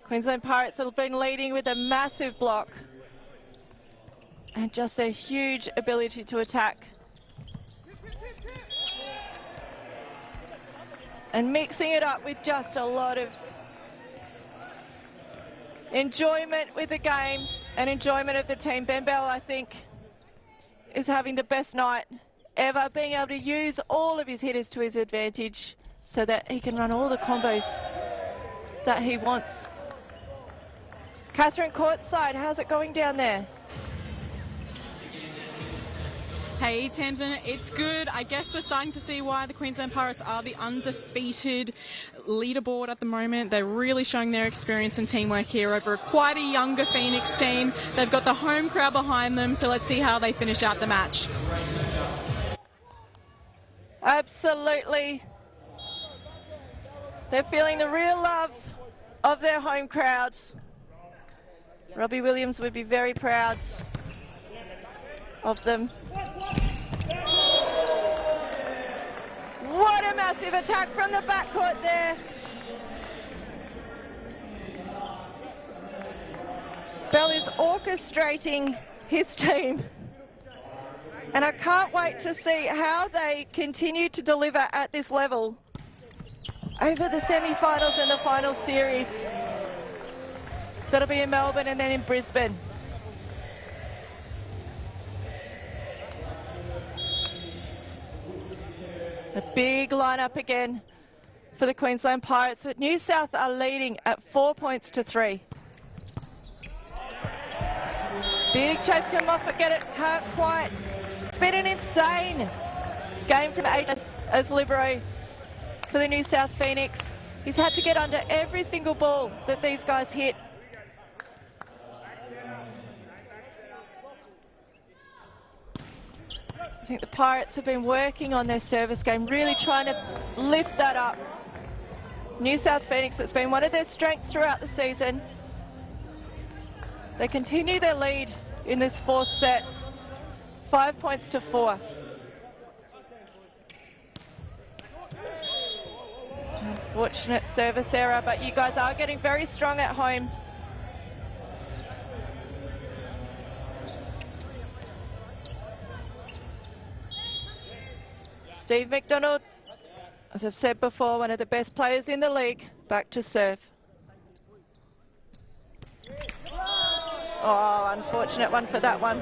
Queensland Pirates have been leading with a massive block and just their huge ability to attack. And mixing it up with just a lot of enjoyment with the game and enjoyment of the team. Ben Bell, I think, is having the best night ever, being able to use all of his hitters to his advantage so that he can run all the combos that he wants. Catherine courtside, how's it going down there? Hey Tamsin, it's good. I guess we're starting to see why the Queensland Pirates are the undefeated leaderboard at the moment. They're really showing their experience and teamwork here over quite a younger Phoenix team. They've got the home crowd behind them, so let's see how they finish out the match. Absolutely. They're feeling the real love of their home crowd. Robbie Williams would be very proud of them. What a massive attack from the backcourt there. Bell is orchestrating his team. And I can't wait to see how they continue to deliver at this level over the semi-finals and the final series. That'll be in Melbourne and then in Brisbane. A big lineup again for the Queensland Pirates, but New South are leading at 4 points to 3. Big chase, come off and get it, can't quite. It's been an insane game from H as libero for the New South Phoenix. He's had to get under every single ball that these guys hit. I think the Pirates have been working on their service game, really trying to lift that up. New South Phoenix, it's been one of their strengths throughout the season. They continue their lead in this 4th set, 5 points to 4. Unfortunate service error, but you guys are getting very strong at home. Steve McDonald, as I've said before, one of the best players in the league, back to serve. Oh, unfortunate one for that one.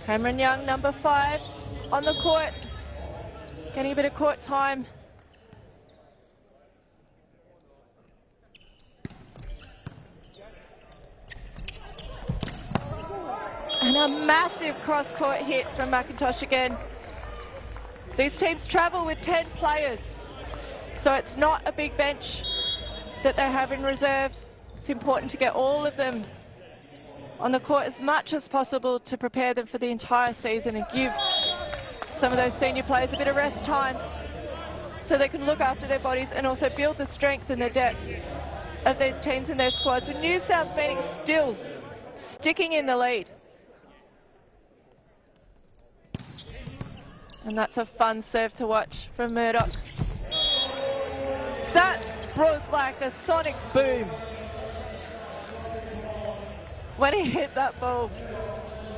Cameron Young, number 5, on the court, getting a bit of court time. And a massive cross-court hit from McIntosh again. These teams travel with 10 players, so it's not a big bench that they have in reserve. It's important to get all of them on the court as much as possible to prepare them for the entire season and give some of those senior players a bit of rest time so they can look after their bodies and also build the strength and the depth of these teams and their squads. With New South Phoenix still sticking in the lead. And that's a fun serve to watch from Murdoch. That was like a sonic boom when he hit that ball.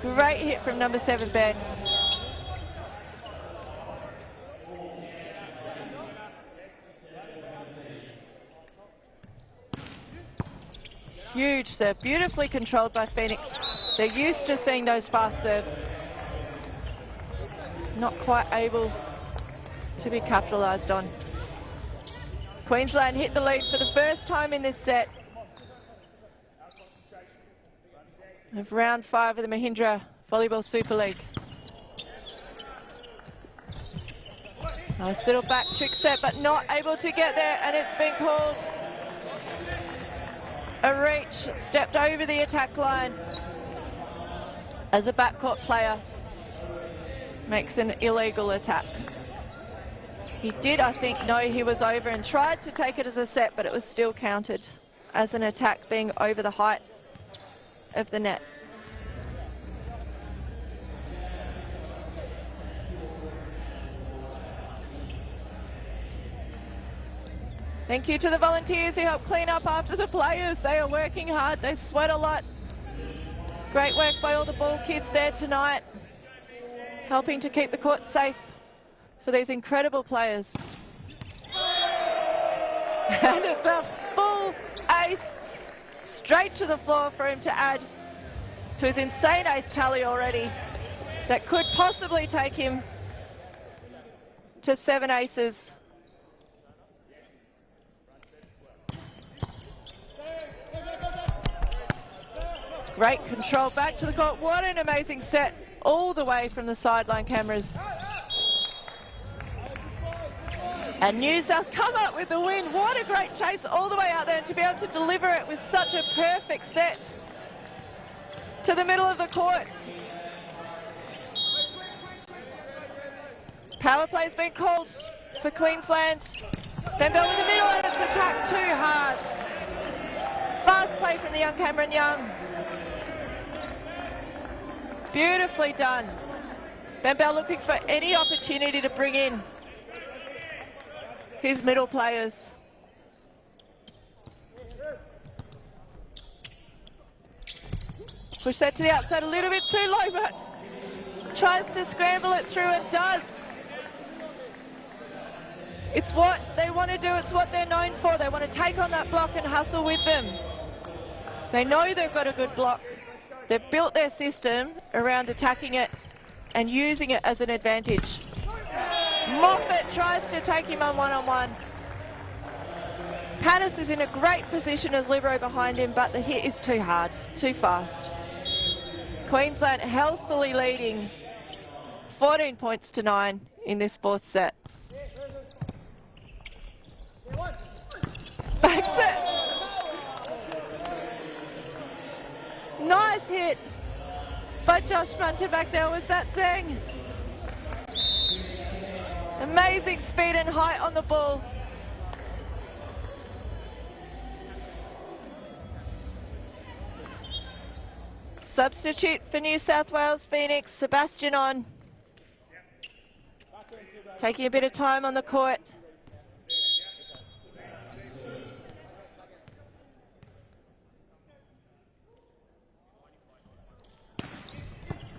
Great hit from number 7, Ben. Huge serve, beautifully controlled by Phoenix. They're used to seeing those fast serves. Not quite able to be capitalised on. Queensland hit the lead for the first time in this set of round 5 of the Mahindra Volleyball Super League. Nice little back trick set, but not able to get there, and it's been called a reach. Stepped over the attack line as a backcourt player makes an illegal attack. He did, I think, know he was over and tried to take it as a set, but it was still counted as an attack, being over the height of the net. Thank you to the volunteers who help clean up after the players. They are working hard, they sweat a lot. Great work by all the ball kids there tonight, helping to keep the court safe for these incredible players. And it's a full ace straight to the floor for him to add to his insane ace tally already. That could possibly take him to 7 aces. Great control back to the court. What an amazing set all the way from the sideline cameras. And New South come up with the win. What a great chase all the way out there, and to be able to deliver it with such a perfect set to the middle of the court. Power play's been called for Queensland. Bembel with the middle, and it's attacked too hard. Fast play from the young Cameron Young. Beautifully done. Bembel looking for any opportunity to bring in his middle players. Push that to the outside a little bit too low, but tries to scramble it through and does. It's what they want to do, it's what they're known for. They want to take on that block and hustle with them. They know they've got a good block. They've built their system around attacking it and using it as an advantage. Moffat tries to take him on one-on-one. Panis is in a great position as libero behind him, but the hit is too hard, too fast. Queensland healthily leading 14 points to 9 in this 4th set. Back set. Nice hit by Josh Munter back there. Was that Zhang? Amazing speed and height on the ball. Substitute for New South Wales Phoenix, Sebastian on. Taking a bit of time on the court.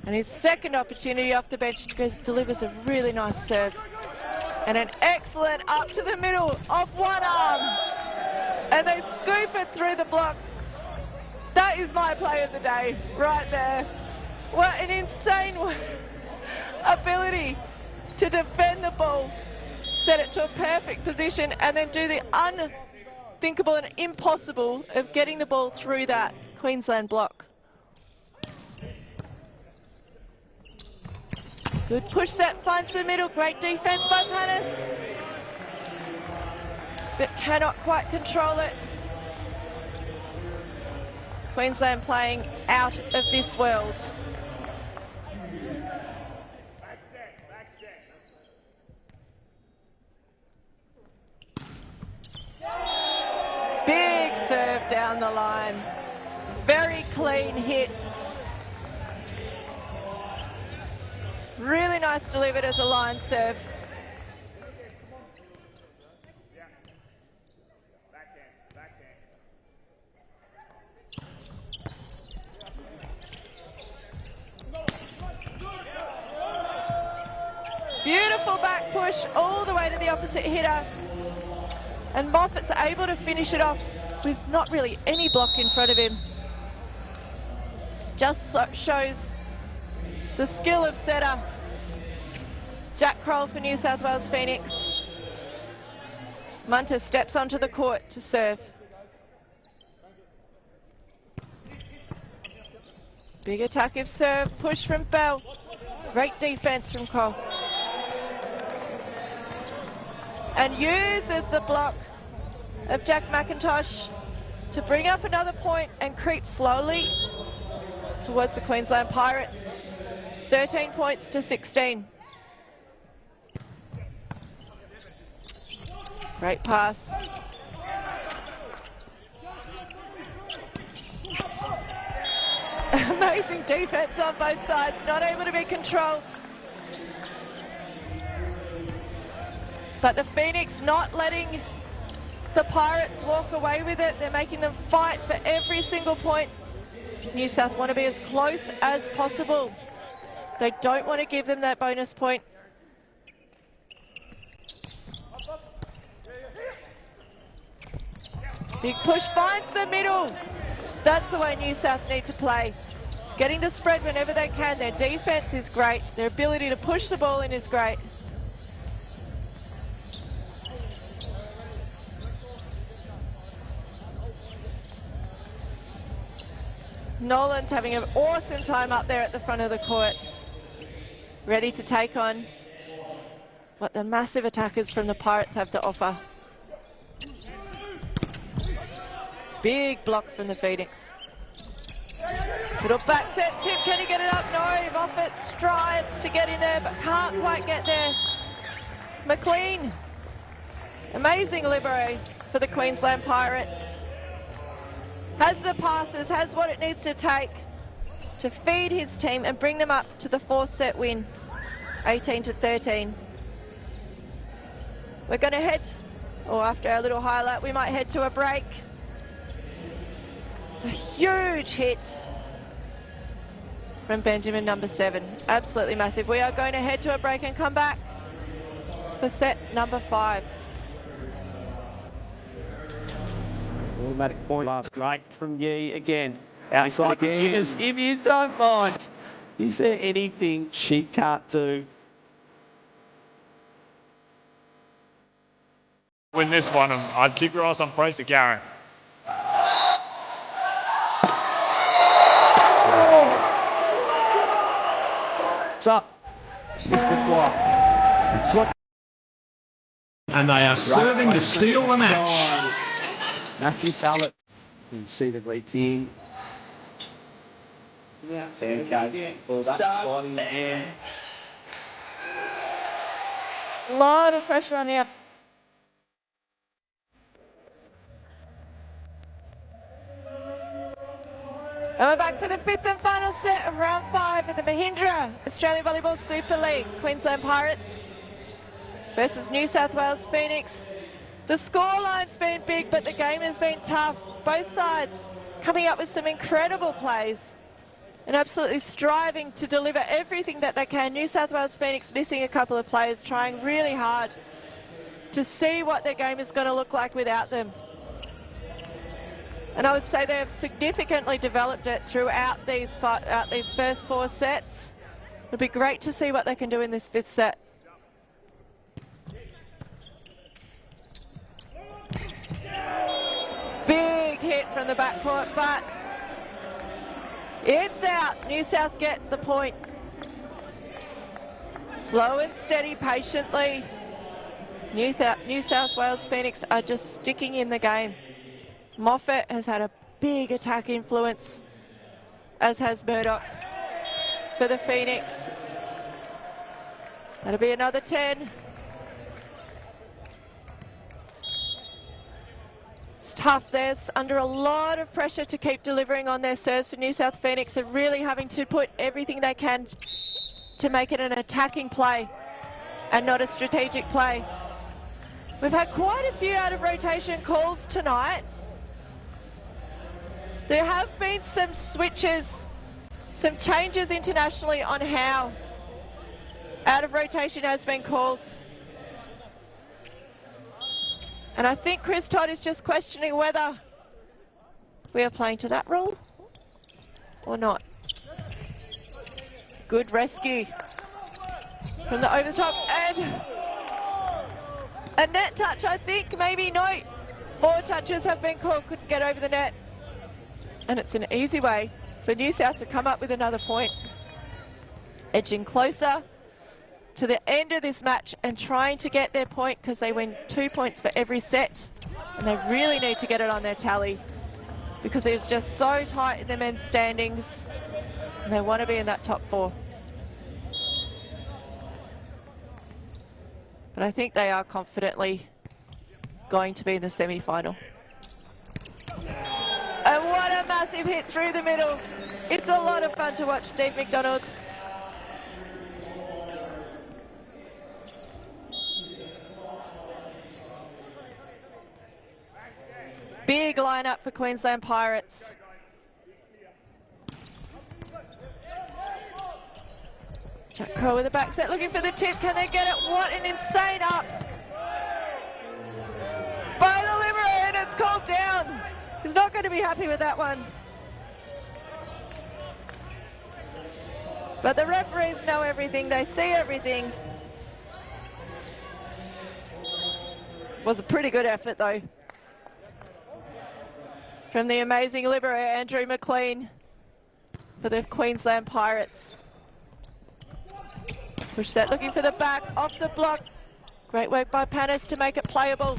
And his second opportunity off the bench delivers a really nice serve. And an excellent up to the middle off one arm. And they scoop it through the block. That is my play of the day right there. What an insane ability to defend the ball, set it to a perfect position, and then do the unthinkable and impossible of getting the ball through that Queensland block. Good push set, finds the middle. Great defense by Panis, but cannot quite control it. Queensland playing out of this world. Big serve down the line. Very clean hit. Really nice delivered as a line serve. Beautiful back push all the way to the opposite hitter. And Moffat's able to finish it off with not really any block in front of him. Just shows the skill of setter Jack Kroll for New South Wales Phoenix. Munter steps onto the court to serve. Big attacking serve, push from Bell. Great defense from Cole. And uses the block of Jack McIntosh to bring up another point and creep slowly towards the Queensland Pirates. 13 points to 16. Great pass. Amazing defense on both sides, not able to be controlled. But the Phoenix not letting the Pirates walk away with it. They're making them fight for every single point. New South want to be as close as possible. They don't want to give them that bonus point. Big push finds the middle. That's the way New South need to play. Getting the spread whenever they can. Their defense is great. Their ability to push the ball in is great. Nolan's having an awesome time up there at the front of the court. Ready to take on what the massive attackers from the Pirates have to offer. Big block from the Phoenix. Little back set tip, can he get it up? No, Moffat strives to get in there but can't quite get there. McLean, amazing libero for the Queensland Pirates. Has the passes, has what it needs to take to feed his team and bring them up to the fourth set win, 18-13. We're going to head, or after our little highlight, we might head to a break. It's a huge hit from Benjamin, number 7. Absolutely massive. We are going to head to a break and come back for set number 5. Automatic point last great from Yee again. Outside years, if you don't mind, is there anything she can't do? Win this one, and I'd keep your eyes on Fraser Garrett. What's up? Mr. Block. It's what. And they are serving to steal the match. Matthew Fallett. You can see the lead here. Yeah, fair go. Well, that's one there. A lot of pressure on here. And we're back for the 5th and final set of round 5 of the Mahindra Australian Volleyball Super League. Queensland Pirates versus New South Wales Phoenix. The scoreline's been big, but the game has been tough. Both sides coming up with some incredible plays and absolutely striving to deliver everything that they can. New South Wales Phoenix missing a couple of players, trying really hard to see what their game is going to look like without them. And I would say they have significantly developed it throughout these first 4 sets. It'll be great to see what they can do in this 5th set. Big hit from the backcourt, but it's out. New South get the point. Slow and steady, patiently. New South Wales Phoenix are just sticking in the game. Moffat has had a big attack influence, as has Murdoch for the Phoenix. That'll be another 10. It's tough. They're under a lot of pressure to keep delivering on their serves for New South Phoenix. Are really having to put everything they can to make it an attacking play and not a strategic play. We've had quite a few out of rotation calls tonight. There have been some switches, some changes internationally on how out of rotation has been called. And I think Chris Todd is just questioning whether we are playing to that rule or not. Good rescue from the over the top, and A net touch, I think, maybe no. 4 touches have been called, couldn't get over the net. And it's an easy way for New South to come up with another point. Edging closer to the end of this match and trying to get their point because they win 2 points for every set. And they really need to get it on their tally because it's just so tight in the men's standings. And they want to be in that top 4. But I think they are confidently going to be in the semi-final. And what a massive hit through the middle. It's a lot of fun to watch Steve McDonald. Big lineup for Queensland Pirates. Jack Crow with the back set, looking for the tip. Can they get it? What an insane up by the libero, and it's called down. He's not going to be happy with that one. But the referees know everything. They see everything. Was a pretty good effort, though, from the amazing libero, Andrew McLean, for the Queensland Pirates. Push set, looking for the back, off the block. Great work by Panis to make it playable.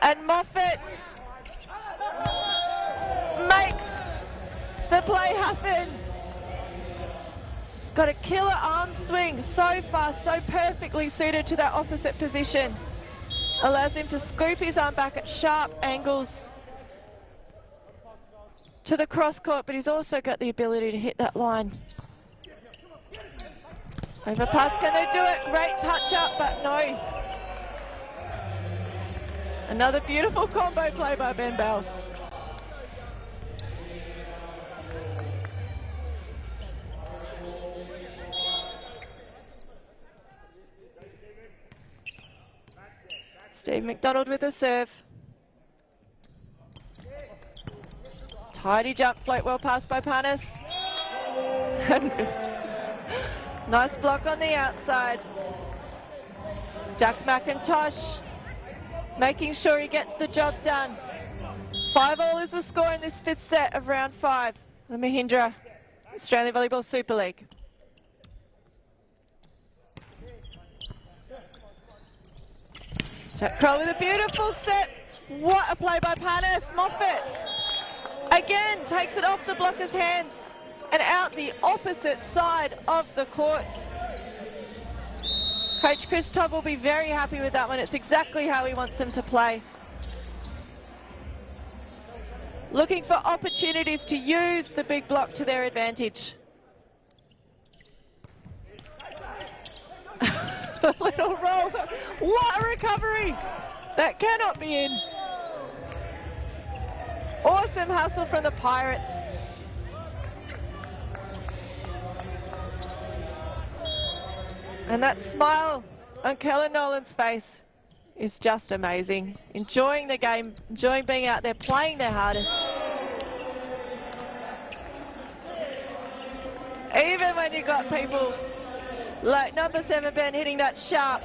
And Moffat makes the play happen. He's got a killer arm swing, so fast, so perfectly suited to that opposite position. Allows him to scoop his arm back at sharp angles to the cross court, but he's also got the ability to hit that line. Overpass, can they do it? Great touch up, but no. Another beautiful combo play by Ben Bell. Steve McDonald with a serve. Tidy jump, float well passed by Panis. Nice block on the outside. Jack McIntosh making sure he gets the job done. 5-all is the score in this 5th set of round 5. The Mahindra Australian Volleyball Super League. Jack Kroll with a beautiful set. What a play by Panis. Moffat again takes it off the blocker's hands and out the opposite side of the court. Coach Chris Todd will be very happy with that one. It's exactly how he wants them to play. Looking for opportunities to use the big block to their advantage. A little roll. What a recovery! That cannot be in. Awesome hustle from the Pirates. And that smile on Kellen Nolan's face is just amazing. Enjoying the game, enjoying being out there, playing their hardest. Even when you got people like number 7 Ben hitting that sharp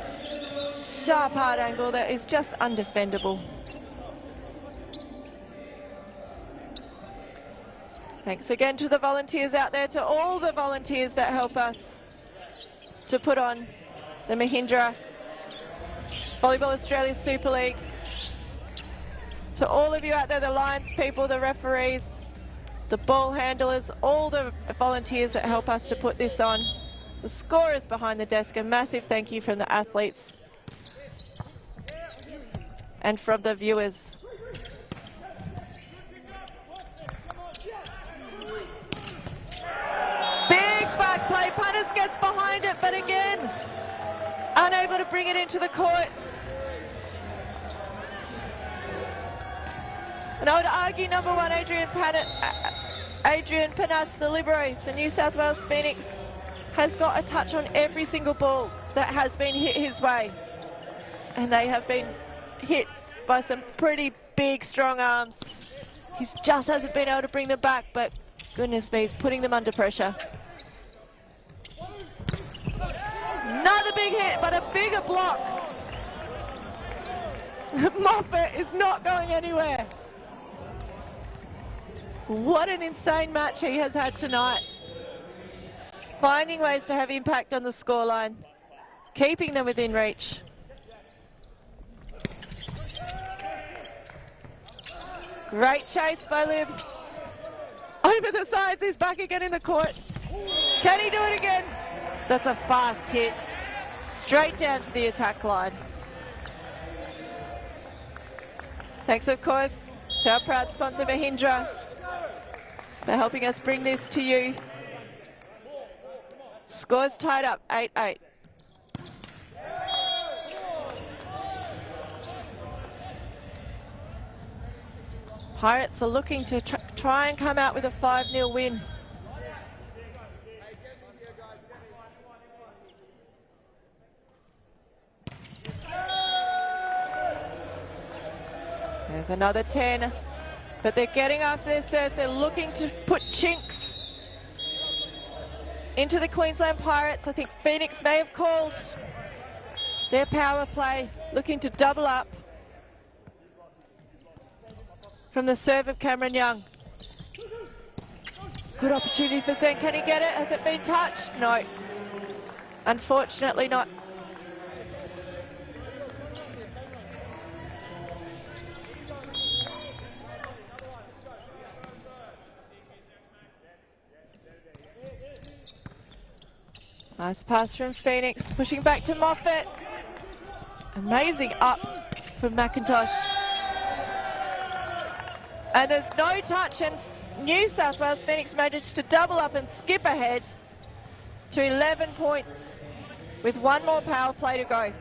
hard angle that is just undefendable. Thanks again to the volunteers out there, to all the volunteers that help us to put on the Mahindra Volleyball Australia Super League. To all of you out there, the Lions people, the referees, the ball handlers, all the volunteers that help us to put this on. The scorers behind the desk, a massive thank you from the athletes and from the viewers. Big back play, Panis gets behind it, but again, unable to bring it into the court. And I would argue number 1, Adrian Panas, the libero for New South Wales Phoenix, has got a touch on every single ball that has been hit his way. And they have been hit by some pretty big, strong arms. He just hasn't been able to bring them back, but goodness me, he's putting them under pressure. Another big hit, but a bigger block. Moffat is not going anywhere. What an insane match he has had tonight. Finding ways to have impact on the scoreline, keeping them within reach. Great chase by Lib. Over the sides, he's back again in the court. Can he do it again? That's a fast hit. Straight down to the attack line. Thanks, of course, to our proud sponsor, Mahindra, for helping us bring this to you. Scores tied up, 8-8. Pirates are looking to try and come out with a 5-0 win. There's another 10, but they're getting after their serves. They're looking to put chinks into the Queensland Pirates. I think Phoenix may have called their power play, looking to double up from the serve of Cameron Young. Good opportunity for Zen. Can he get it? Has it been touched? No. Unfortunately not. Nice pass from Phoenix, pushing back to Moffat. Amazing up from McIntosh. And there's no touch, and New South Wales Phoenix managed to double up and skip ahead to 11 points with one more power play to go.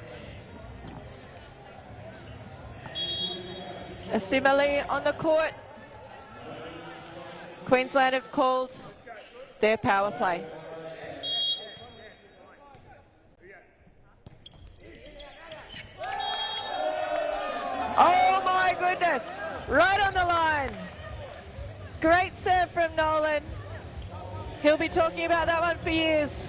Asimile on the court. Queensland have called their power play. Oh my goodness, right on the line. Great serve from Nolan. He'll be talking about that one for years.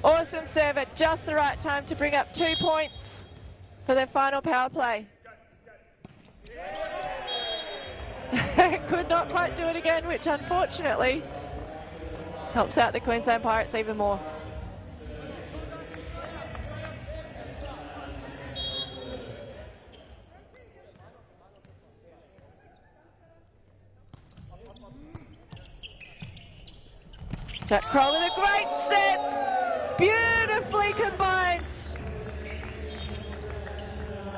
Awesome serve at just the right time to bring up 2 points for their final power play. Could not quite do it again, which unfortunately helps out the Queensland Pirates even more. Jack Kroll with a great set, beautifully combined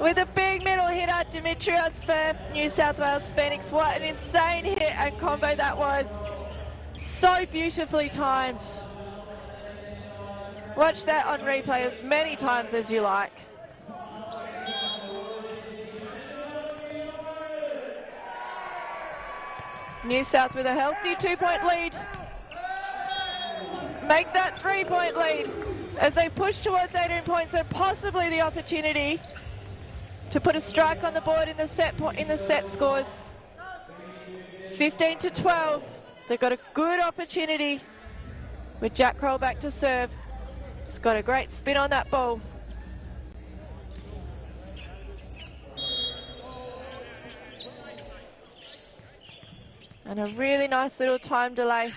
with a big middle hitter, Dimitrios for New South Wales Phoenix. What an insane hit and combo that was. So beautifully timed. Watch that on replay as many times as you like. New South with a healthy 2-point lead. Make that 3-point lead as they push towards 18 points and possibly the opportunity to put a strike on the board in the set scores. 15-12. They've got a good opportunity with Jack Kroll back to serve. He's got a great spin on that ball. And a really nice little time delay.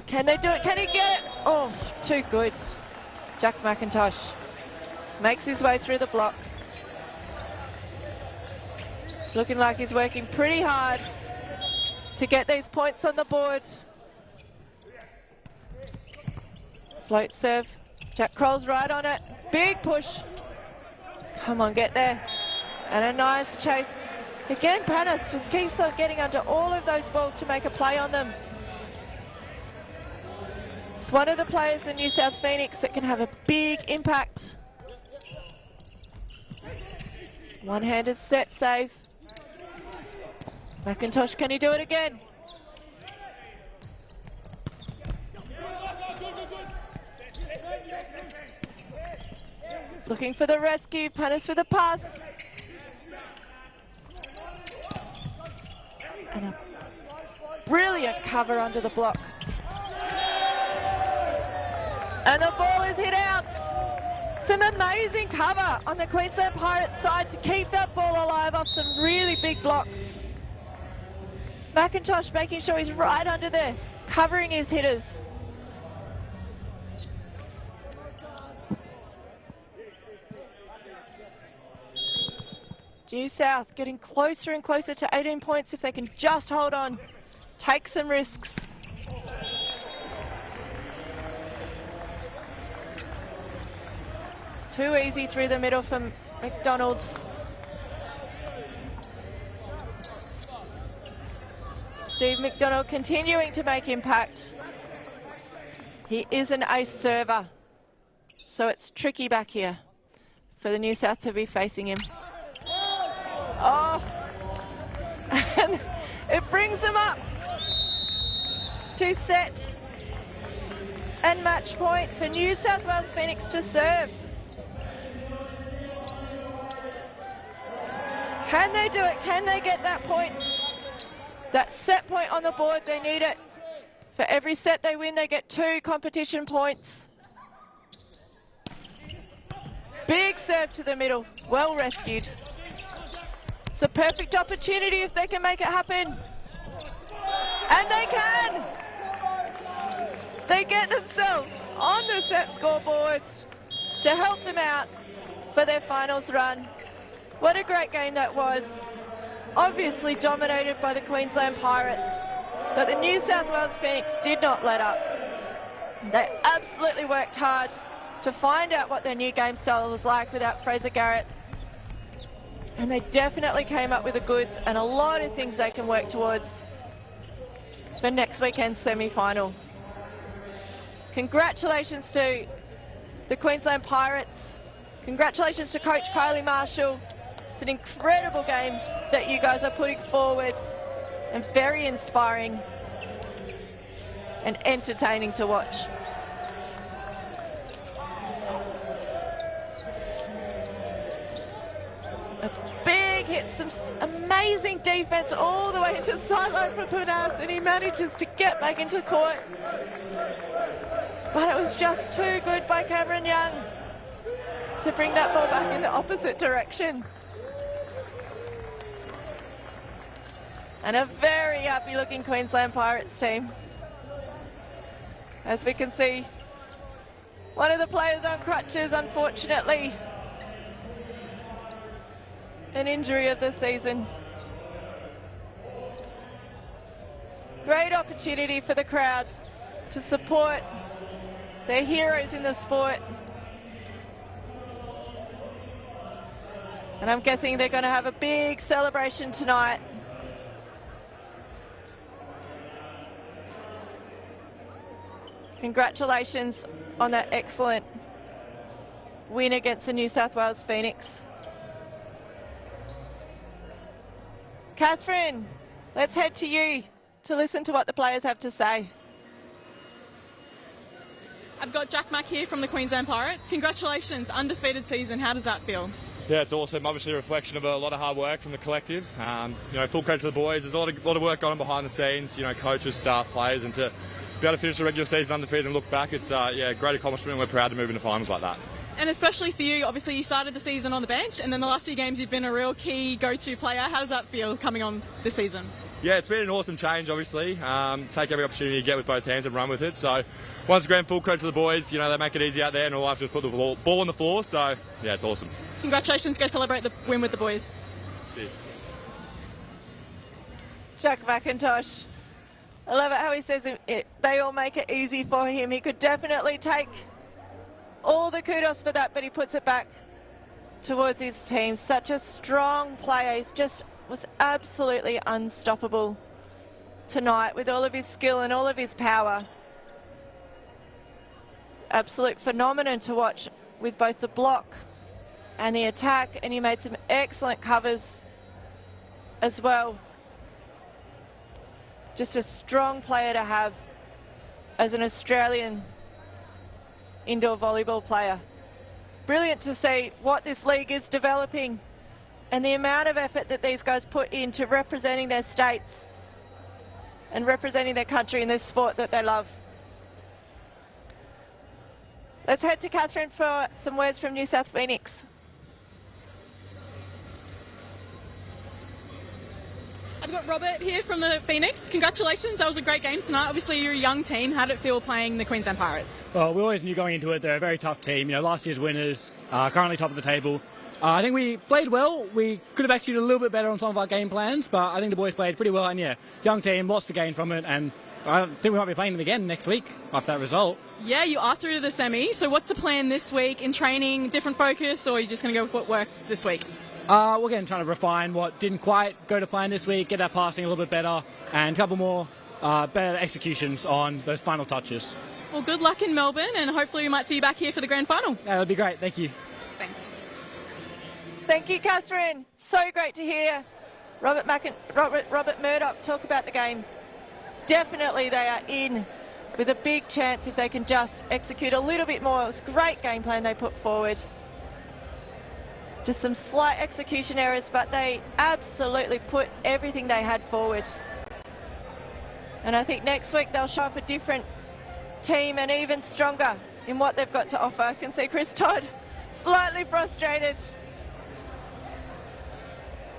Can they do it? Can he get it? Oh, too good. Jack McIntosh makes his way through the block. Looking like he's working pretty hard to get these points on the board. Float serve. Jack Kroll's right on it. Big push. Come on, get there. And a nice chase. Again, Panis just keeps on getting under all of those balls to make a play on them. It's one of the players in New South Phoenix that can have a big impact. One-handed set save. McIntosh, can he do it again? Looking for the rescue, Panis with a pass. And a brilliant cover under the block. And the ball is hit out. Some amazing cover on the Queensland Pirates side to keep that ball alive off some really big blocks. McIntosh making sure he's right under there, covering his hitters. New South getting closer and closer to 18 points if they can just hold on, take some risks. Too easy through the middle from McDonald's. Steve McDonald continuing to make impact. He is an ace server, so it's tricky back here for the New South to be facing him. Oh, and it brings them up to set and match point for New South Wales Phoenix to serve. Can they do it? Can they get that point? That set point on the board, they need it. For every set they win, they get 2 competition points. Big serve to the middle, well rescued. It's a perfect opportunity if they can make it happen. And they can! They get themselves on the set scoreboard to help them out for their finals run. What a great game that was. Obviously dominated by the Queensland Pirates, but the New South Wales Phoenix did not let up. They absolutely worked hard to find out what their new game style was like without Fraser Garrett. And they definitely came up with the goods and a lot of things they can work towards for next weekend's semi-final. Congratulations to the Queensland Pirates. Congratulations to Coach Kylie Marshall. It's an incredible game that you guys are putting forwards and very inspiring and entertaining to watch. A big hit, some amazing defense all the way into the sideline for Punas, and he manages to get back into court. But it was just too good by Cameron Young to bring that ball back in the opposite direction. And a very happy looking Queensland Pirates team. As we can see, one of the players on crutches, unfortunately. An injury of the season. Great opportunity for the crowd to support their heroes in the sport. And I'm guessing they're going to have a big celebration tonight. Congratulations on that excellent win against the New South Wales Phoenix. Catherine, let's head to you to listen to what the players have to say. I've got Jack Mack here from the Queensland Pirates. Congratulations, undefeated season. How does that feel? Yeah, it's awesome. Obviously a reflection of a lot of hard work from the collective. Full credit to the boys. There's a lot of work going on behind the scenes, coaches, staff, players, and to be able to finish the regular season undefeated and look back, it's a great accomplishment, and we're proud to move into finals like that. And especially for you, obviously you started the season on the bench, and then the last few games you've been a real key go-to player. How does that feel coming on this season? Yeah, it's been an awesome change, obviously. Take every opportunity you get with both hands and run with it. So once again, full credit to the boys. They make it easy out there, and all I have to do is put the ball on the floor. So yeah, it's awesome. Congratulations. Go celebrate the win with the boys. Cheers. Jack McIntosh. I love it how he says they all make it easy for him. He could definitely take all the kudos for that, but he puts it back towards his team. Such a strong player. He's just was absolutely unstoppable tonight with all of his skill and all of his power. Absolute phenomenon to watch with both the block and the attack, and he made some excellent covers as well. Just a strong player to have as an Australian indoor volleyball player. Brilliant to see what this league is developing and the amount of effort that these guys put into representing their states and representing their country in this sport that they love. Let's head to Catherine for some words from New South Phoenix. I've got Robert here from the Phoenix. Congratulations, that was a great game tonight. Obviously, you're a young team. How did it feel playing the Queensland Pirates? Well, we always knew going into it they're a very tough team. You know, last year's winners, currently top of the table. I think we played well. We could have executed a little bit better on some of our game plans, but I think the boys played pretty well. And yeah, young team, lots to gain from it. And I think we might be playing them again next week after that result. Yeah, you are through to the semi. So what's the plan this week in training? Different focus, or are you just going to go with what worked this week? We're again trying to refine what didn't quite go to plan this week, get our passing a little bit better, and a couple more better executions on those final touches. Well, good luck in Melbourne, and hopefully we might see you back here for the grand final. Yeah, that'd be great. Thank you. Thanks. Thank you, Catherine. So great to hear Robert Murdoch talk about the game. Definitely they are in with a big chance if they can just execute a little bit more. It was a great game plan they put forward. Just some slight execution errors, but they absolutely put everything they had forward. And I think next week they'll show up a different team and even stronger in what they've got to offer. I can see Chris Todd slightly frustrated,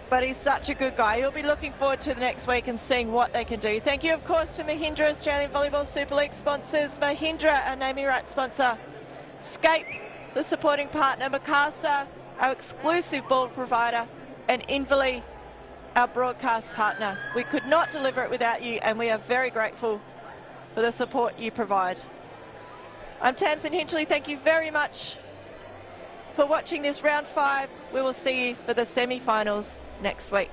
but he's such a good guy. He'll be looking forward to the next week and seeing what they can do. Thank you, of course, to Mahindra, Australian Volleyball Super League sponsors, Mahindra, our naming rights sponsor, Scape, the supporting partner, Mikasa, our exclusive ball provider, and Invali, our broadcast partner. We could not deliver it without you, and we are very grateful for the support you provide. I'm Tamsin Hinchley. Thank you very much for watching this round 5. We will see you for the semi-finals next week.